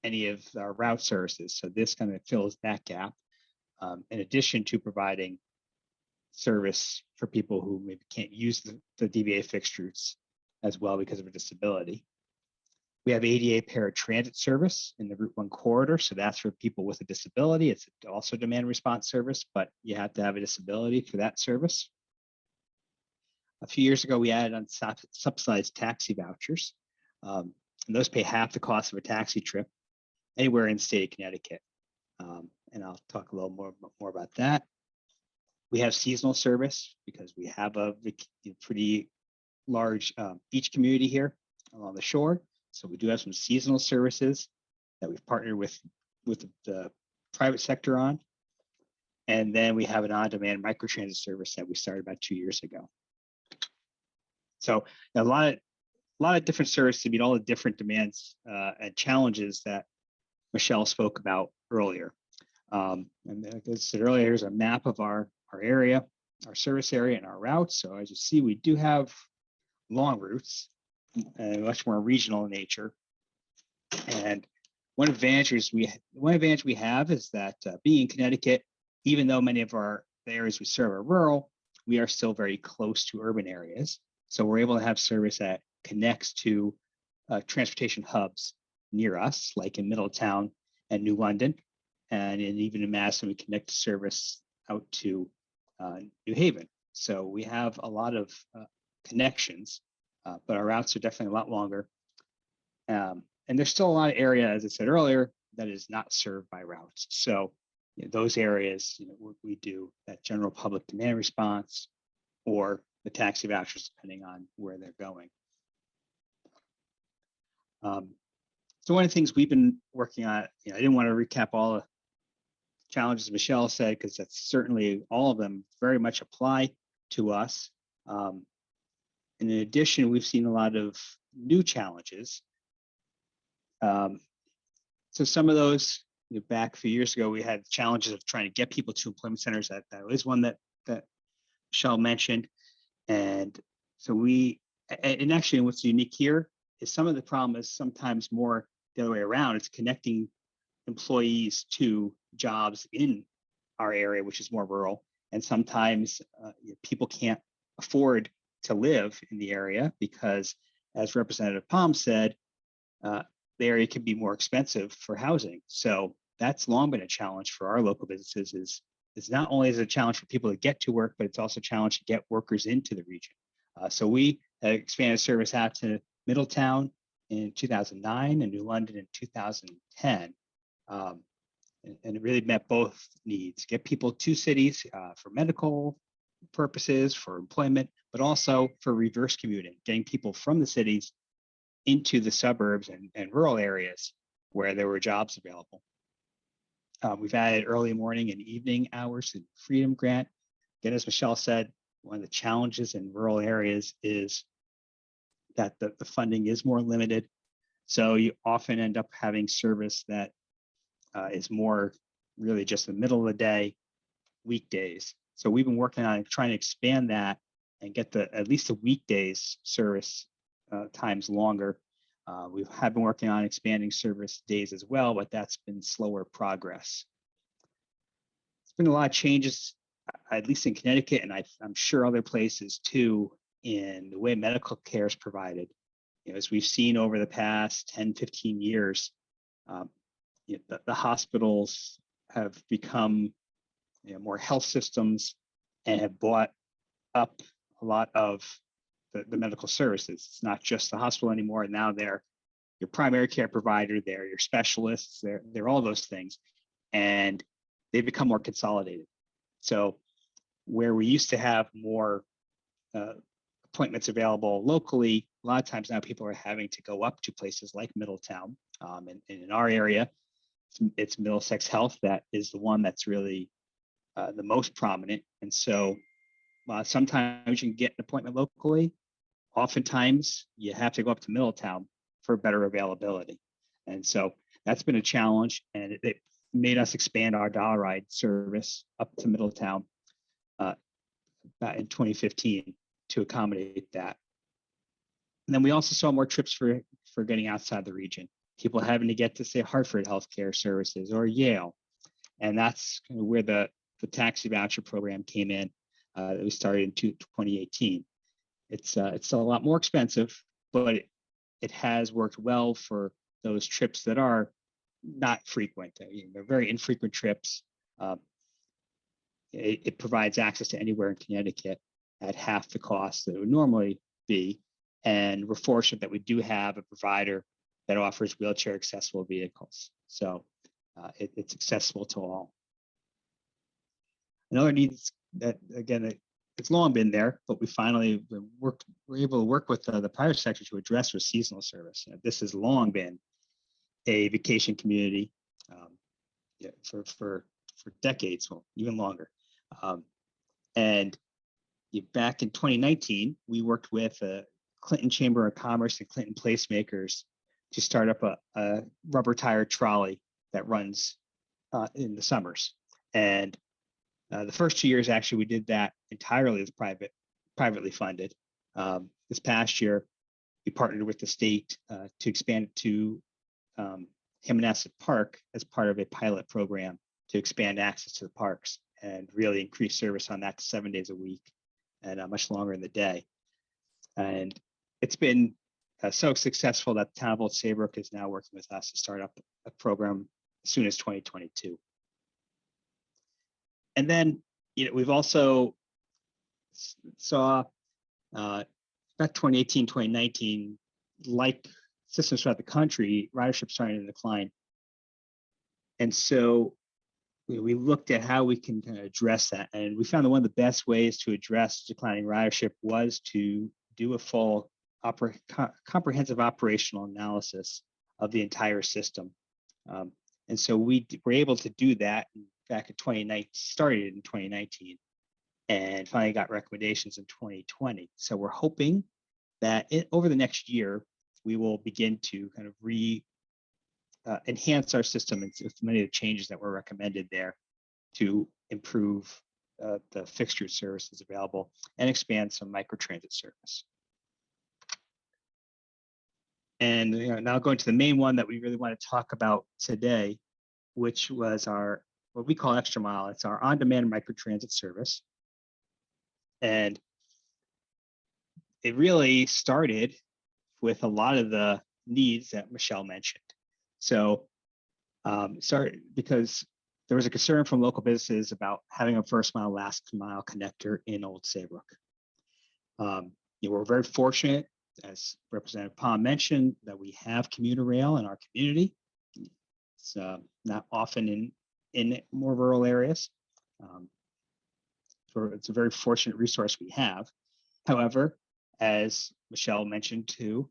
any of our route services. So this kind of fills that gap. In addition to providing service for people who maybe can't use the DVA fixed routes as well because of a disability. We have ADA paratransit service in the Route 1 corridor. So that's for people with a disability. It's also demand response service, but you have to have a disability for that service. A few years ago, we added on subsidized taxi vouchers. And those pay half the cost of a taxi trip anywhere in the state of Connecticut. And I'll talk a little more about that. We have seasonal service because we have a pretty large beach community here along the shore. So we do have some seasonal services that we've partnered with the private sector on. And then we have an on-demand microtransit service that we started about 2 years ago. So a lot of different services to meet all the different demands and challenges that Michele spoke about earlier. And like I said earlier, here's a map of our area. our service area and our routes. So as you see, we do have long routes and much more regional in nature. And one advantage we have is that being in Connecticut, even though many of the areas we serve are rural, we are still very close to urban areas. So we're able to have service that connects to transportation hubs near us, like in Middletown and New London. And even in Madison, we connect service out to New Haven. So we have a lot of connections, but our routes are definitely a lot longer. And there's still a lot of area, as I said earlier, that is not served by routes. So those areas, we do that general public demand response or the taxi vouchers, depending on where they're going. So one of the things we've been working on, I didn't want to recap all the challenges Michele said, because that's certainly all of them very much apply to us. And in addition, we've seen a lot of new challenges. So some of those, back a few years ago, we had challenges of trying to get people to employment centers. That was one that Michele mentioned. And so and actually what's unique here is some of the problem is sometimes more the other way around. It's connecting employees to jobs in our area, which is more rural. And sometimes people can't afford to live in the area because, as Representative Palm said, the area can be more expensive for housing. So that's long been a challenge for our local businesses. Is not only is it a challenge for people to get to work, but it's also a challenge to get workers into the region. So we expanded service out to Middletown in 2009 and New London in 2010. And it really met both needs: get people to cities for medical purposes, for employment, but also for reverse commuting, getting people from the cities into the suburbs and rural areas where there were jobs available. We've added early morning and evening hours to the Freedom Grant. Again, as Michele said, one of the challenges in rural areas is that the funding is more limited. So you often end up having service that is more really just the middle of the day, weekdays. So we've been working on trying to expand that and get at least the weekdays service times longer. We have been working on expanding service days as well, but that's been slower progress. There's been a lot of changes, at least in Connecticut, and I'm sure other places too, in the way medical care is provided. As we've seen over the past 10, 15 years, the hospitals have become more health systems and have bought up a lot of the medical services. It's not just the hospital anymore. And now they're your primary care provider, they're your specialists, they're all those things. And they've become more consolidated. So where we used to have more appointments available locally, a lot of times now people are having to go up to places like Middletown. And in our area, it's Middlesex Health that is the one that's really the most prominent. And so sometimes you can get an appointment locally. Oftentimes you have to go up to Middletown for better availability. And so that's been a challenge, and it made us expand our dollar ride service up to Middletown in 2015 to accommodate that. And then we also saw more trips for getting outside the region, people having to get to, say, Hartford Healthcare Services or Yale. And that's kind of where the taxi voucher program came in that we started in 2018. It's a lot more expensive, but it has worked well for those trips that are not frequent. They're very infrequent trips. It provides access to anywhere in Connecticut at half the cost that it would normally be. And we're fortunate that we do have a provider that offers wheelchair accessible vehicles. So it's accessible to all. Another need that, again, it's long been there, but we finally were able to work with the private sector to address with seasonal service. This has long been a vacation community for decades, well, even longer. And back in 2019, we worked with Clinton Chamber of Commerce and Clinton Placemakers to start up a rubber tire trolley that runs in the summers. And The first 2 years, actually, we did that entirely as privately funded. This past year, we partnered with the state to expand it to Hammonasset Park as part of a pilot program to expand access to the parks and really increase service on that to 7 days a week and much longer in the day. And it's been so successful that the town of Old Saybrook is now working with us to start up a program as soon as 2022. And then, we've also saw about 2018, 2019, like systems throughout the country, ridership starting to decline. And so we looked at how we can kind of address that. And we found that one of the best ways to address declining ridership was to do a full comprehensive operational analysis of the entire system. And so we were able to do that back in 2019, started in 2019, and finally got recommendations in 2020. So we're hoping that over the next year, we will begin to kind of enhance our system and with many of the changes that were recommended there to improve the fixture services available and expand some microtransit service. And now going to the main one that we really want to talk about today, which was what we call Extra Mile. It's our on-demand microtransit service. And it really started with a lot of the needs that Michele mentioned. So started because there was a concern from local businesses about having a first mile, last mile connector in Old Saybrook. We're very fortunate, as Representative Palm mentioned, that we have commuter rail in our community. It's not often in more rural areas. So it's a very fortunate resource we have. However, as Michele mentioned too,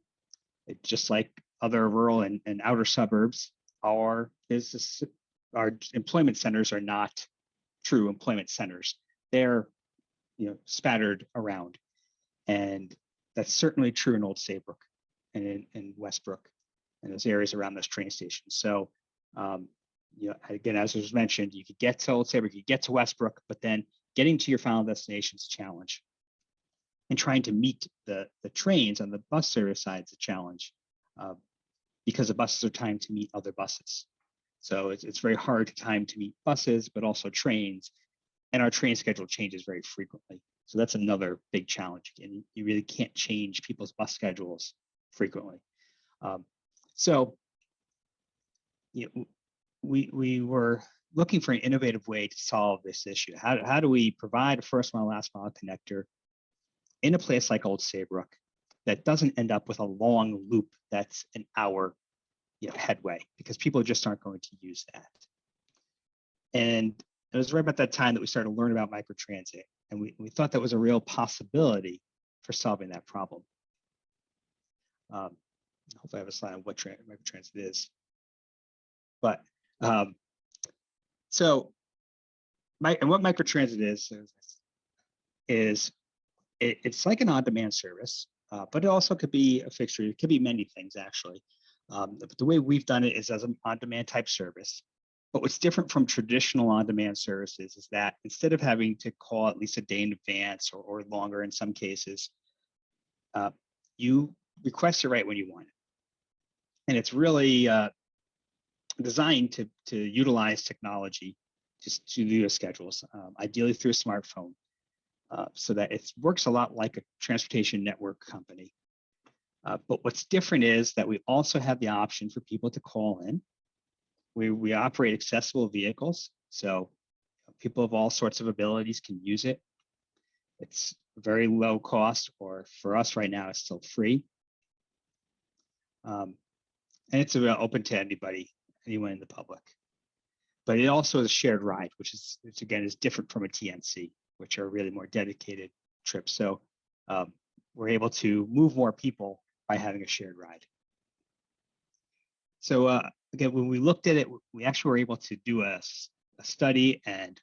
just like other rural and outer suburbs, our employment centers are not true employment centers. They're spattered around, and that's certainly true in Old Saybrook and in Westbrook and those areas around those train stations. So again, as was mentioned, you could get to Old Saybrook, you could get to Westbrook, but then getting to your final destination is a challenge. And trying to meet the trains on the bus service side is a challenge because the buses are timed to meet other buses. So it's very hard to time to meet buses, but also trains. And our train schedule changes very frequently. So that's another big challenge. And you really can't change people's bus schedules frequently. We were looking for an innovative way to solve this issue. How do we provide a first mile, last mile connector in a place like Old Saybrook that doesn't end up with a long loop that's an hour headway, because people just aren't going to use that. And it was right about that time that we started to learn about microtransit, and we thought that was a real possibility for solving that problem. Hopefully I have a slide on what microtransit is. But what microtransit is it's like an on-demand service, but it also could be a fixture. It could be many things, actually. But the way we've done it is as an on-demand type service. But what's different from traditional on-demand services is that instead of having to call at least a day in advance or longer in some cases, you request it right when you want it. And it's really designed to utilize technology just to do your schedules, ideally through a smartphone. So that it works a lot like a transportation network company. But what's different is that we also have the option for people to call in. We operate accessible vehicles, so people of all sorts of abilities can use it. It's very low cost, or for us right now, it's still free. And it's open to anyone in the public. But it also is a shared ride, which again is different from a TNC, which are really more dedicated trips. So we're able to move more people by having a shared ride. So again, when we looked at it, we actually were able to do a study and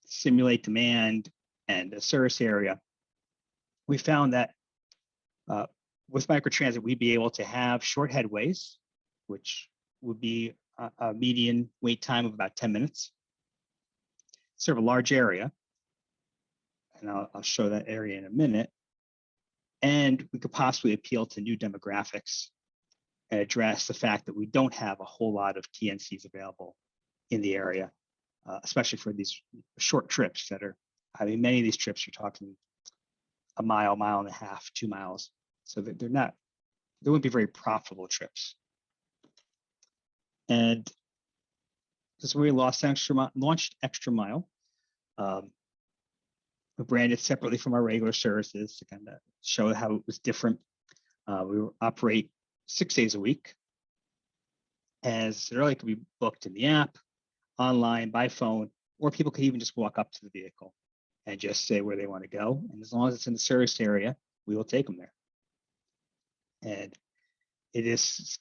simulate demand and a service area. We found that with microtransit, we'd be able to have short headways, which would be a median wait time of about 10 minutes. serve a large area, and I'll show that area in a minute. And we could possibly appeal to new demographics and address the fact that we don't have a whole lot of TNCs available in the area, especially for these short trips that are, I mean, many of these trips you're talking a mile, mile and a half, 2 miles. So they wouldn't be very profitable trips. And this is where we launched Extra Mile. We branded separately from our regular services to kind of show how it was different. We operate 6 days a week. As early could be booked in the app, online, by phone, or people could even just walk up to the vehicle and just say where they want to go. And as long as it's in the service area, we will take them there. And it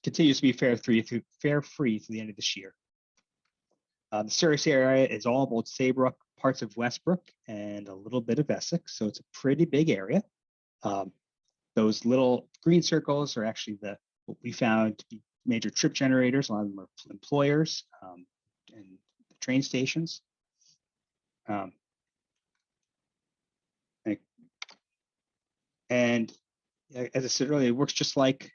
continues to be fare free through the end of this year. The service area is all about Saybrook, parts of Westbrook, and a little bit of Essex. So it's a pretty big area. Those little green circles are actually what we found to be major trip generators. A lot of them are employers and train stations. And as I said earlier, it works just like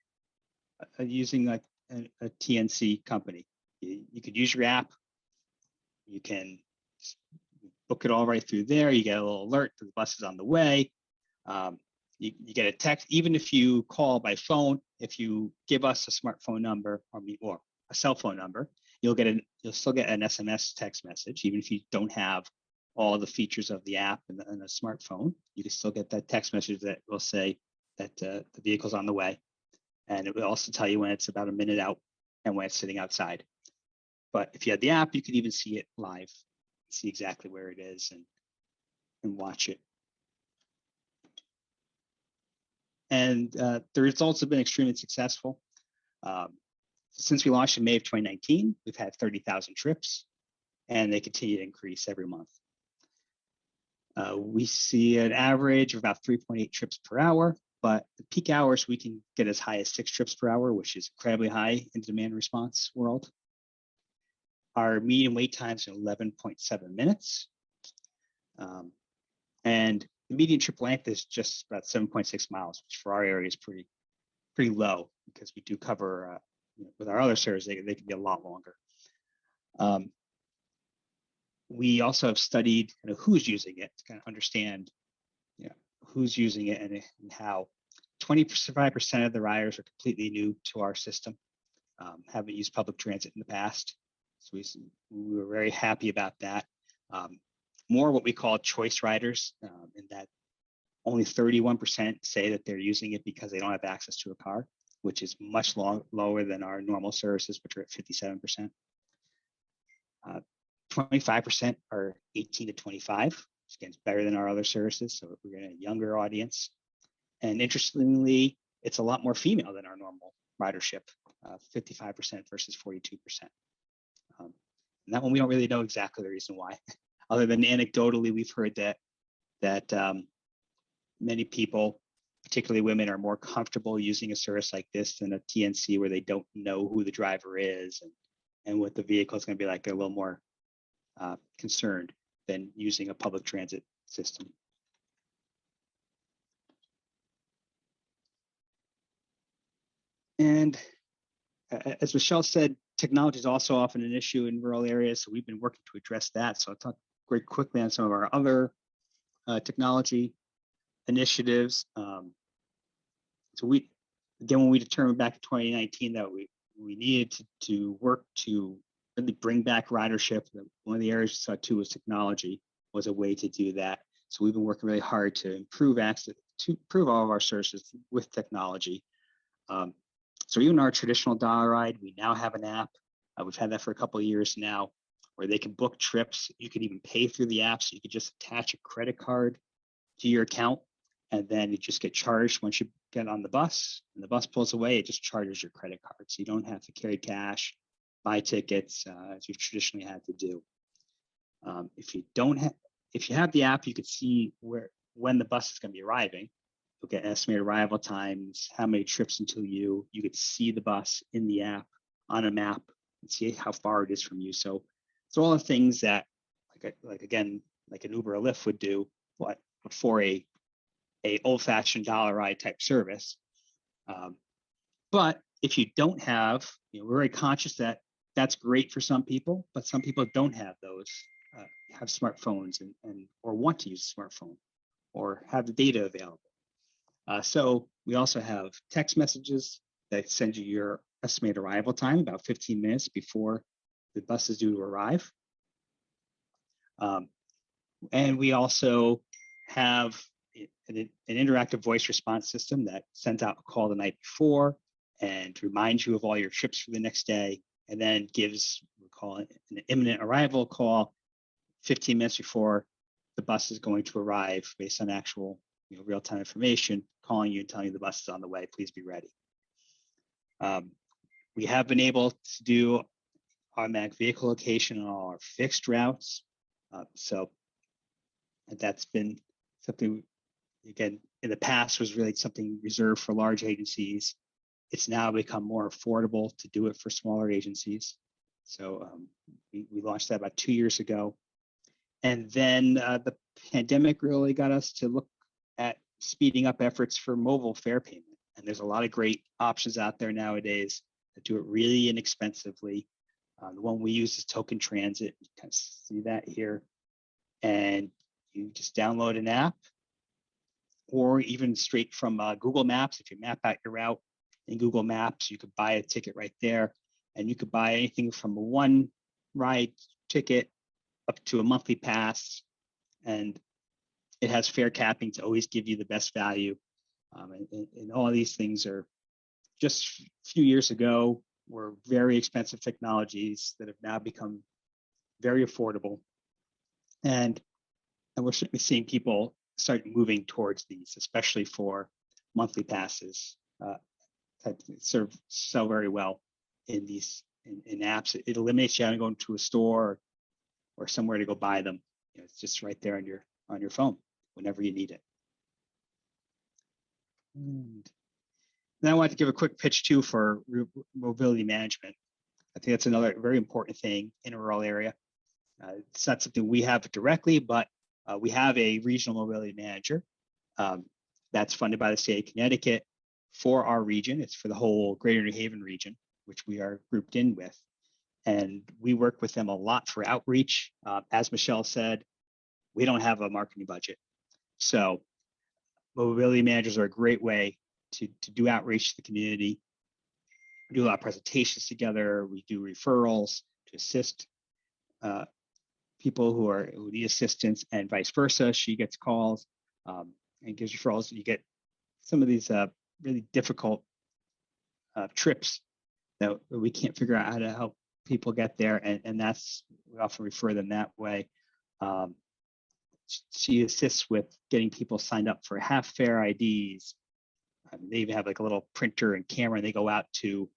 using like a TNC company. You could use your app. You can book it all right through there. You get a little alert that the bus is on the way. You get a text, even if you call by phone. If you give us a smartphone number or a cell phone number, you'll still get an SMS text message, even if you don't have all the features of the app and a smartphone. You can still get that text message that will say that the vehicle's on the way, and it will also tell you when it's about a minute out and when it's sitting outside. But if you had the app, you could even see it live, see exactly where it is, and watch it. And the results have been extremely successful. Since we launched in May of 2019, we've had 30,000 trips, and they continue to increase every month. We see an average of about 3.8 trips per hour, but the peak hours we can get as high as 6 trips per hour, which is incredibly high in the demand response world. Our median wait times are 11.7 minutes. And the median trip length is just about 7.6 miles, which for our area is pretty low, because we do cover, with our other services, they can be a lot longer. We also have studied who's using it to kind of understand who's using it and how. 25% of the riders are completely new to our system, haven't used public transit in the past. So we were very happy about that. More what we call choice riders, in that only 31% say that they're using it because they don't have access to a car, which is much lower than our normal services, which are at 57%. 25% are 18 to 25, which again is better than our other services. So we're getting a younger audience. And interestingly, it's a lot more female than our normal ridership, 55% versus 42%. And that one we don't really know exactly the reason why, other than anecdotally we've heard that many people, particularly women, are more comfortable using a service like this than a TNC where they don't know who the driver is and what the vehicle is going to be like. They're a little more concerned than using a public transit system. And as Michele said, technology is also often an issue in rural areas, so we've been working to address that. So I'll talk very quickly on some of our other technology initiatives. So when we determined back in 2019 that we needed to work to really bring back ridership, one of the areas we saw too was technology was a way to do that. So we've been working really hard to improve access, to improve all of our services with technology. So even our traditional dollar ride, we now have an app. We've had that for a couple of years now, where they can book trips. You can even pay through the app. So you could just attach a credit card to your account, and then you just get charged once you get on the bus. And the bus pulls away, it just charges your credit card. So you don't have to carry cash, buy tickets, as you've traditionally had to do. If you have the app, you could see when the bus is going to be arriving. You'll get estimated arrival times, how many trips until you could see the bus in the app on a map and see how far it is from you. So it's all the things that like again, like an Uber or Lyft would do, what for a old-fashioned dollar ride type service. But if you don't have, we're very conscious that that's great for some people, but some people don't have those, have smartphones and or want to use a smartphone or have the data available. So we also have text messages that send you your estimated arrival time about 15 minutes before the bus is due to arrive. And we also have an interactive voice response system that sends out a call the night before and reminds you of all your trips for the next day, and then gives, we call it an imminent arrival call 15 minutes before the bus is going to arrive based on actual real-time information, calling you and telling you the bus is on the way, please be ready. We have been able to do automatic vehicle location on all our fixed routes. So that's been something, again, in the past was really something reserved for large agencies. It's now become more affordable to do it for smaller agencies. So we launched that about 2 years ago. And then the pandemic really got us to look at speeding up efforts for mobile fare payment. And there's a lot of great options out there nowadays that do it really inexpensively. The one we use is Token Transit. You can see that here. And you just download an app, or even straight from Google Maps. If you map out your route in Google Maps, you could buy a ticket right there. And you could buy anything from a one ride ticket up to a monthly pass. And it has fare capping to always give you the best value. And all of these things are just a few years ago were very expensive technologies that have now become very affordable. And we're certainly seeing people start moving towards these, especially for monthly passes that sell very well in these in apps. It eliminates you having to go into a store or somewhere to go buy them. It's just right there on your phone whenever you need it. And then I wanted to give a quick pitch too for mobility management. I think that's another very important thing in a rural area. It's not something we have directly, but we have a regional mobility manager that's funded by the state of Connecticut for our region. It's for the whole Greater New Haven region, which we are grouped in with. And we work with them a lot for outreach. As Michele said, we don't have a marketing budget. So mobility managers are a great way to do outreach to the community. We do a lot of presentations together. We do referrals to assist people who need assistance, and vice versa. She gets calls and gives referrals. You get some of these really difficult trips that we can't figure out how to help people get there, and that's, we often refer them that way. She assists with getting people signed up for half fare IDs. They even have like a little printer and camera, and they go out to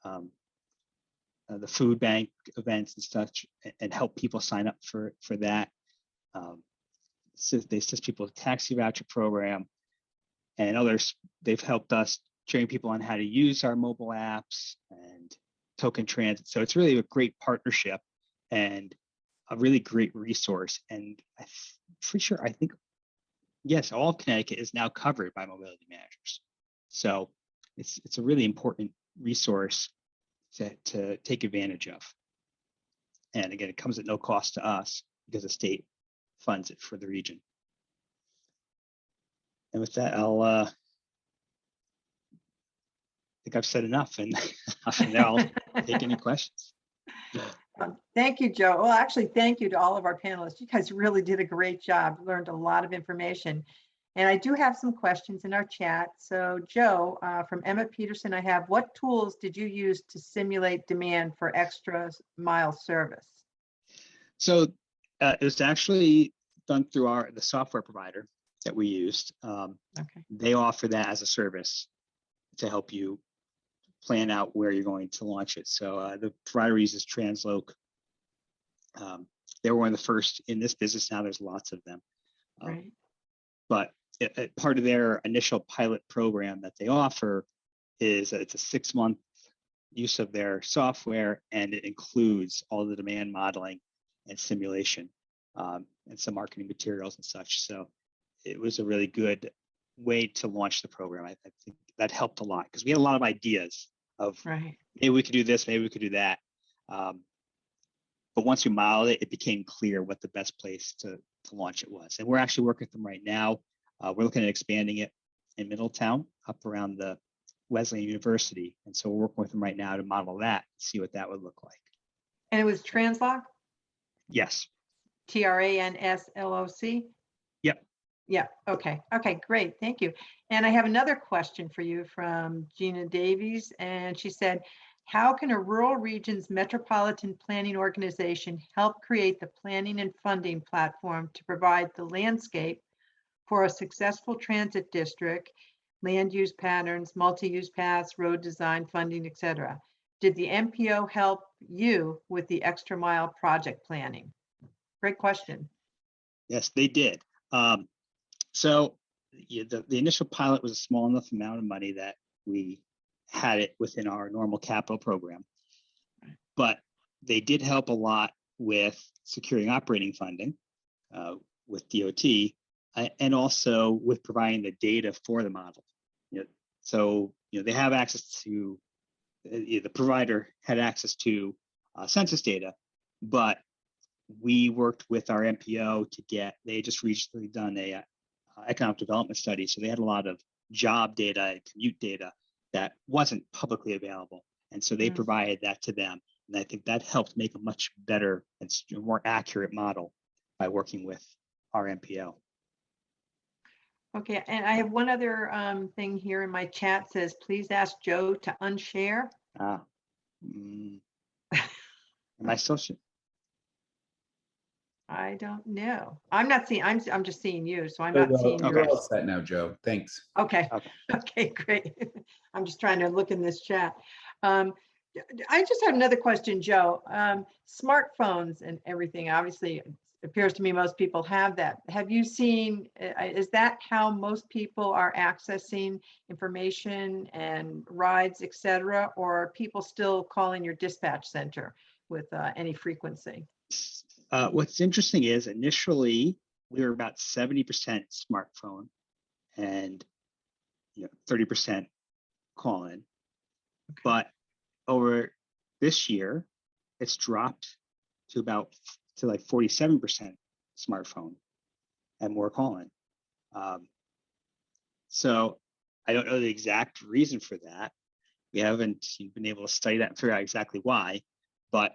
the food bank events and such and help people sign up for that. So they assist people with taxi voucher program and others. They've helped us train people on how to use our mobile apps and Token Transit. So it's really a great partnership and a really great resource. And I'm pretty sure, I think, yes, all of Connecticut is now covered by mobility managers. So it's a really important resource to take advantage of. And again, it comes at no cost to us because the state funds it for the region. And with that, I think I've said enough, and I'll take any questions. Thank you, Joe. Well, actually, thank you to all of our panelists. You guys really did a great job. Learned a lot of information. And I do have some questions in our chat. So Joe, from Emma Peterson, I have, what tools did you use to simulate demand for extra mile service? So it was actually done through the software provider that we used. Okay. They offer that as a service to help you plan out where you're going to launch it. So the provider uses Transloc. They were one of the first in this business. Now there's lots of them. Right. But part of their initial pilot program that they offer is that it's a 6-month use of their software, and it includes all the demand modeling and simulation. and some marketing materials and such. So it was a really good way to launch the program. I think that helped a lot because we had a lot of ideas of Right. maybe we could do this, maybe we could do that. But once we modeled it, it became clear what the best place to launch it was. And we're actually working with them right now. We're looking at expanding it in Middletown up around the Wesleyan University. And so we're working with them right now to model that, see what that would look like. And it was Transloc? Yes. TRANSLOC? Yep. Yeah, okay. Okay, great. Thank you. And I have another question for you from Gina Davies. And she said, how can a rural region's metropolitan planning organization help create the planning and funding platform to provide the landscape for a successful transit district, land use patterns, multi-use paths, road design, funding, etc.? Did the MPO help you with the extra mile project planning? Great question. Yes, they did. So the initial pilot was a small enough amount of money that we had it within our normal capital program, but they did help a lot with securing operating funding with DOT and also with providing the data for the model. So they have access to, the provider had access to census data, but we worked with our MPO to get, they just recently done a economic development study. So they had a lot of job data and commute data that wasn't publicly available. And so they provided that to them. And I think that helped make a much better and more accurate model by working with our MPO. Okay, and I have one other thing here in my chat says, please ask Joe to unshare. Am I still? I don't know. I'm not seeing, I'm just seeing you, so I'm Oh, not well, seeing you're yours. all set now, Joe. Thanks. Okay, Okay. okay, great. I'm just trying to look in this chat. I just have another question, Joe. Smartphones and everything, obviously, it appears to me most people have that. Have you seen, is that how most people are accessing information and rides, et cetera, or are people still calling your dispatch center with any frequency? What's interesting is initially we were about 70% smartphone and 30% call-in, but over this year it's dropped to like 47% smartphone and more call-in. So I don't know the exact reason for that. We haven't been able to study that and figure out exactly why, but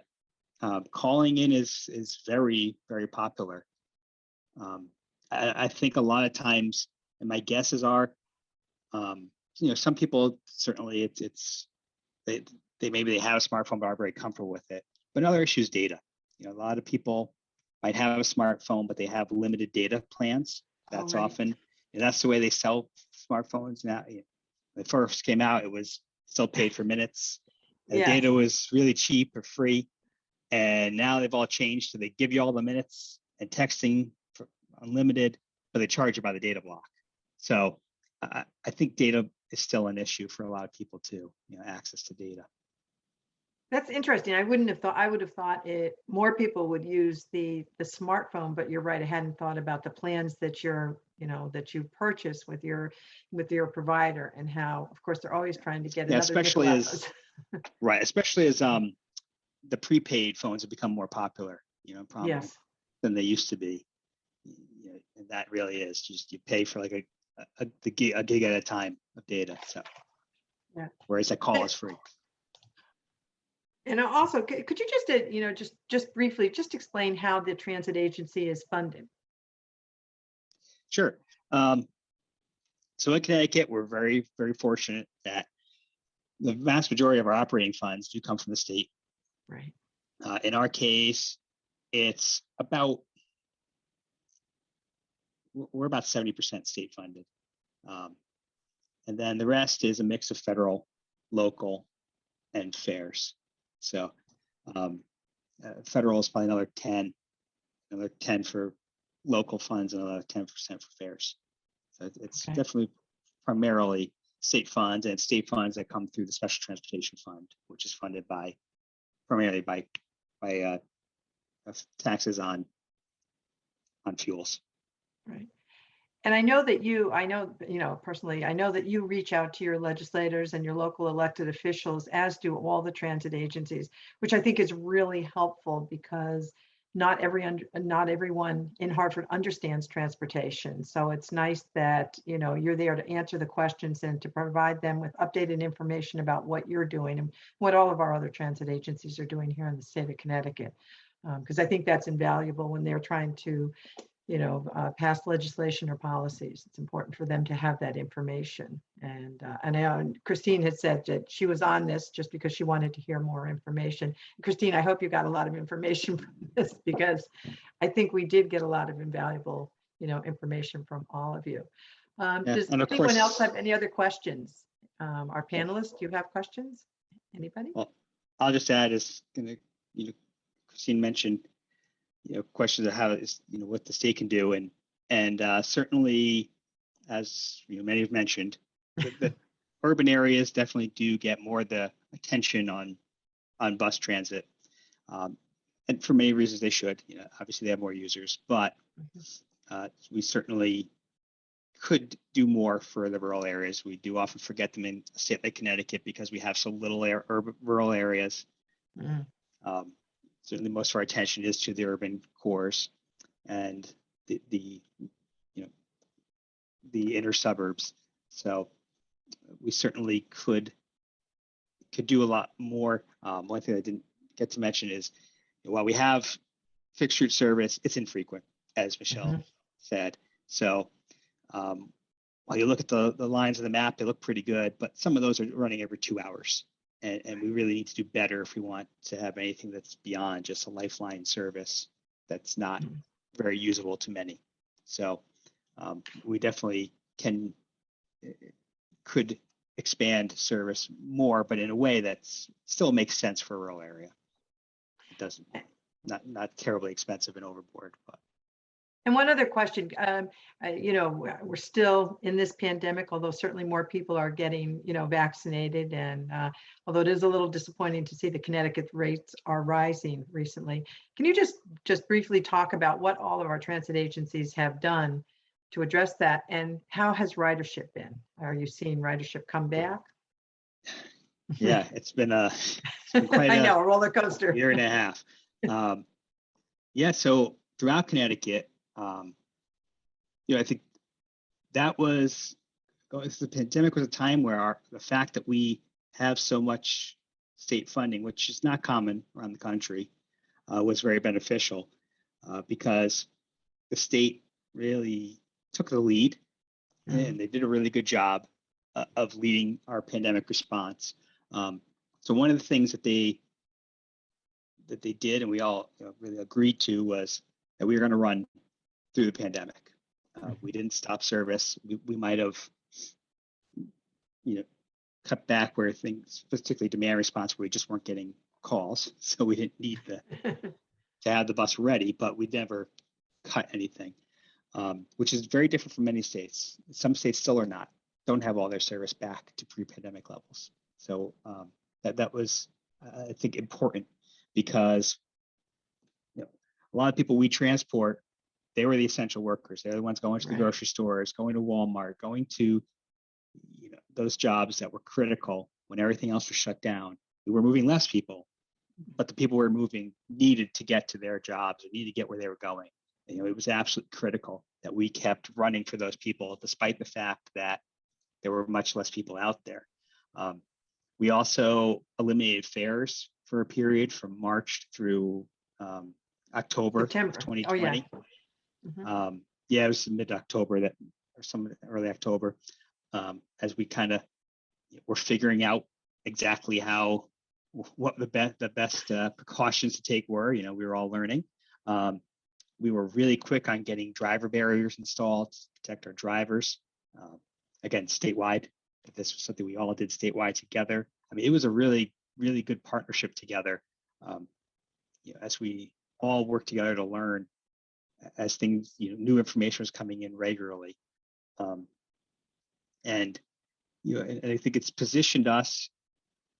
calling in is very, very popular. I think a lot of times, and my guesses are, some people certainly they maybe they have a smartphone but are very comfortable with it. But another issue is data. A lot of people might have a smartphone, but they have limited data plans. That's often, and that's the way they sell smartphones now. When it first came out, it was still paid for minutes. The data was really cheap or free. And now they've all changed. So they give you all the minutes and texting for unlimited, but they charge you by the data block. So I think data is still an issue for a lot of people too, access to data. That's interesting. I would have thought more people would use the smartphone, but you're right. I hadn't thought about the plans that that you purchase with your provider and how, of course, they're always trying to get another. Especially as right, especially as the prepaid phones have become more popular, prominent than they used to be. And that really is just you pay for like a gig at a time of data. So whereas that call is free. And also, could you just briefly explain how the transit agency is funded? Sure. So in Connecticut, we're very, very fortunate that the vast majority of our operating funds do come from the state. Right. In our case, it's we're about 70% state funded. And then the rest is a mix of federal, local, and fares. So federal is probably another 10 for local funds and another 10% for fares. So it's definitely primarily state funds and state funds that come through the Special Transportation Fund, which is funded primarily by taxes on fuels. Right. And I know that personally, I know that you reach out to your legislators and your local elected officials, as do all the transit agencies, which I think is really helpful because not everyone in Hartford understands transportation. So it's nice that, you're there to answer the questions and to provide them with updated information about what you're doing and what all of our other transit agencies are doing here in the state of Connecticut. Because I think that's invaluable when they're trying to pass legislation or policies. It's important for them to have that information. And Christine had said that she was on this just because she wanted to hear more information. Christine, I hope you got a lot of information from this, because I think we did get a lot of invaluable, information from all of you. Does anyone else have any other questions? Our panelists, do you have questions? Anybody? Well, I'll just add Christine mentioned questions of how is what the state can do, and certainly, as many have mentioned, the urban areas definitely do get more of the attention on bus transit, and for many reasons they should. Obviously they have more users, but we certainly could do more for the rural areas. We do often forget them in a state like Connecticut because we have so little rural areas. Certainly most of our attention is to the urban cores and the inner suburbs. So we certainly could do a lot more. One thing I didn't get to mention is while we have fixed route service, it's infrequent, as Michele said. So while you look at the lines of the map, they look pretty good, but some of those are running every 2 hours. And we really need to do better if we want to have anything that's beyond just a lifeline service that's not very usable to many. So we definitely could expand service more, but in a way that still makes sense for a rural area. It doesn't, not terribly expensive and overboard, but. And one other question, we're still in this pandemic, although certainly more people are getting, vaccinated. And although it is a little disappointing to see the Connecticut rates are rising recently, can you just briefly talk about what all of our transit agencies have done to address that, and how has ridership been? Are you seeing ridership come back? Yeah, it's been quite a roller coaster. Year and a half. So throughout Connecticut, I think that was the pandemic was a time where the fact that we have so much state funding, which is not common around the country, was very beneficial because the state really took the lead and they did a really good job of leading our pandemic response. So one of the things that they did, and we all really agreed to, was that we were going to run through the pandemic. We didn't stop service. We might have, cut back where things, particularly demand response, where we just weren't getting calls, so we didn't need to have the bus ready. But we never cut anything, which is very different from many states. Some states still don't have all their service back to pre-pandemic levels. So that was, I think, important because a lot of people we transport, they were the essential workers. They're the ones going to the grocery stores, going to Walmart, going to those jobs that were critical when everything else was shut down. We were moving less people, but the people we were moving needed to get to their jobs or needed to get where they were going. It was absolutely critical that we kept running for those people, despite the fact that there were much less people out there. We also eliminated fares for a period from March through October September. of 2020. Oh, yeah. It was mid-October or some early October, as we kind of were figuring out exactly what the best precautions to take were. We were all learning. We were really quick on getting driver barriers installed to protect our drivers. Again, statewide. This was something we all did statewide together. I mean, it was a really, really good partnership together. As we all worked together to learn as things, new information was coming in regularly. And I think it's positioned us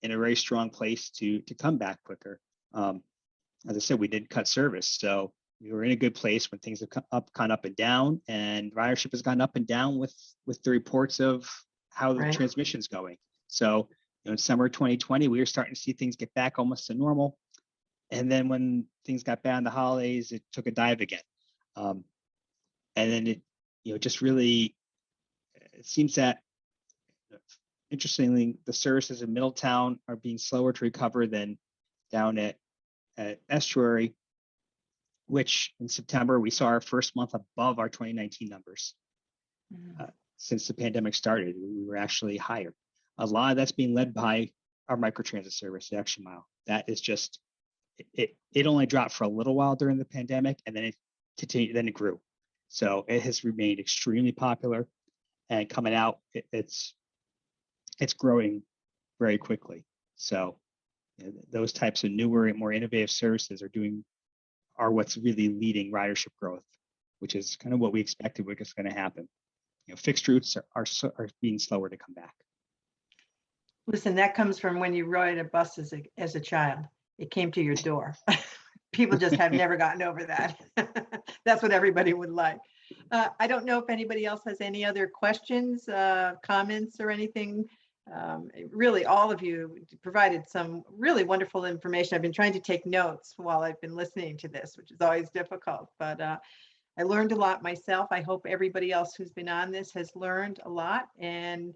in a very strong place to come back quicker. As I said, we didn't cut service. So we were in a good place when things have gone up and down, and ridership has gone up and down with the reports of how the Right. transmission's going. So, in summer 2020, we were starting to see things get back almost to normal. And then when things got bad in the holidays, it took a dive again. And then it, just really, it seems that, interestingly, the services in Middletown are being slower to recover than down at Estuary, which in September, we saw our first month above our 2019 numbers. Since the pandemic started, we were actually higher. A lot of that's being led by our microtransit service, the Action Mile. That is just, it only dropped for a little while during the pandemic, and then it continued, then it grew. So it has remained extremely popular, and coming out, it's growing very quickly. So those types of newer and more innovative services are what's really leading ridership growth, which is kind of what we expected was going to happen. Fixed routes are being slower to come back. Listen, that comes from when you rode a bus as a child. It came to your door. People just have never gotten over that. That's what everybody would like. I don't know if anybody else has any other questions, comments, or anything. Really, all of you provided some really wonderful information. I've been trying to take notes while I've been listening to this, which is always difficult, but I learned a lot myself. I hope everybody else who's been on this has learned a lot, and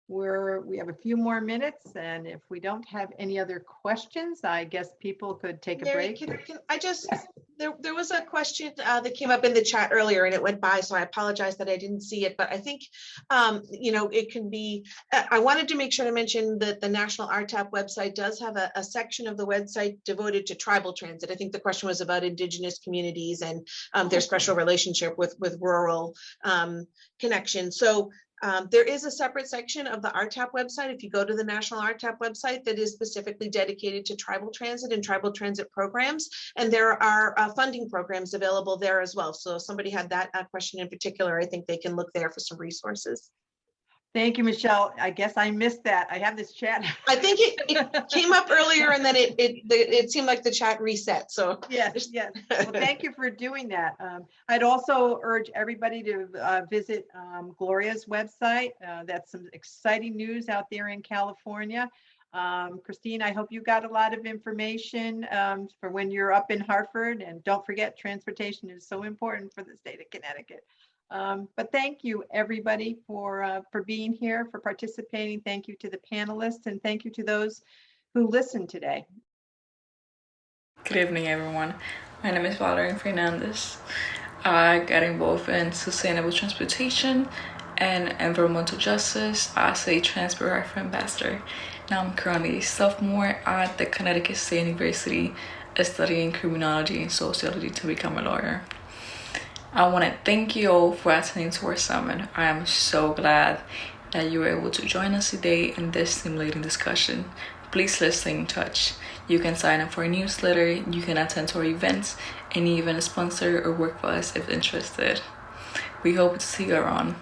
we have a few more minutes, and if we don't have any other questions, I guess people could take a Mary, break. There was a question that came up in the chat earlier and it went by, so I apologize that I didn't see it, but I think, it can be, I wanted to make sure to mention that the National RTAP website does have a section of the website devoted to tribal transit. I think the question was about Indigenous communities and their special relationship with rural connection. So there is a separate section of the RTAP website, if you go to the National RTAP website, that is specifically dedicated to tribal transit and tribal transit programs. And there are funding programs available there as well. So if somebody had that question in particular, I think they can look there for some resources. Thank you, Michele. I guess I missed that. I have this chat. I think it came up earlier and then it seemed like the chat reset. So yes. Well, thank you for doing that. I'd also urge everybody to visit Gloria's website. That's some exciting news out there in California. Christine, I hope you got a lot of information for when you're up in Hartford. And don't forget, transportation is so important for the state of Connecticut. But thank you, everybody, for being here, for participating. Thank you to the panelists, and thank you to those who listened today. Good evening, everyone. My name is Valerie Fernandez. I got involved in sustainable transportation and environmental justice as a transport rifle ambassador. Now I'm currently a sophomore at the Connecticut State University studying criminology and sociology to become a lawyer. I want to thank you all for attending to our summit. I am so glad that you were able to join us today in this stimulating discussion. Please let's stay in touch. You can sign up for a newsletter, you can attend to our events, and even sponsor or work for us if interested. We hope to see you around.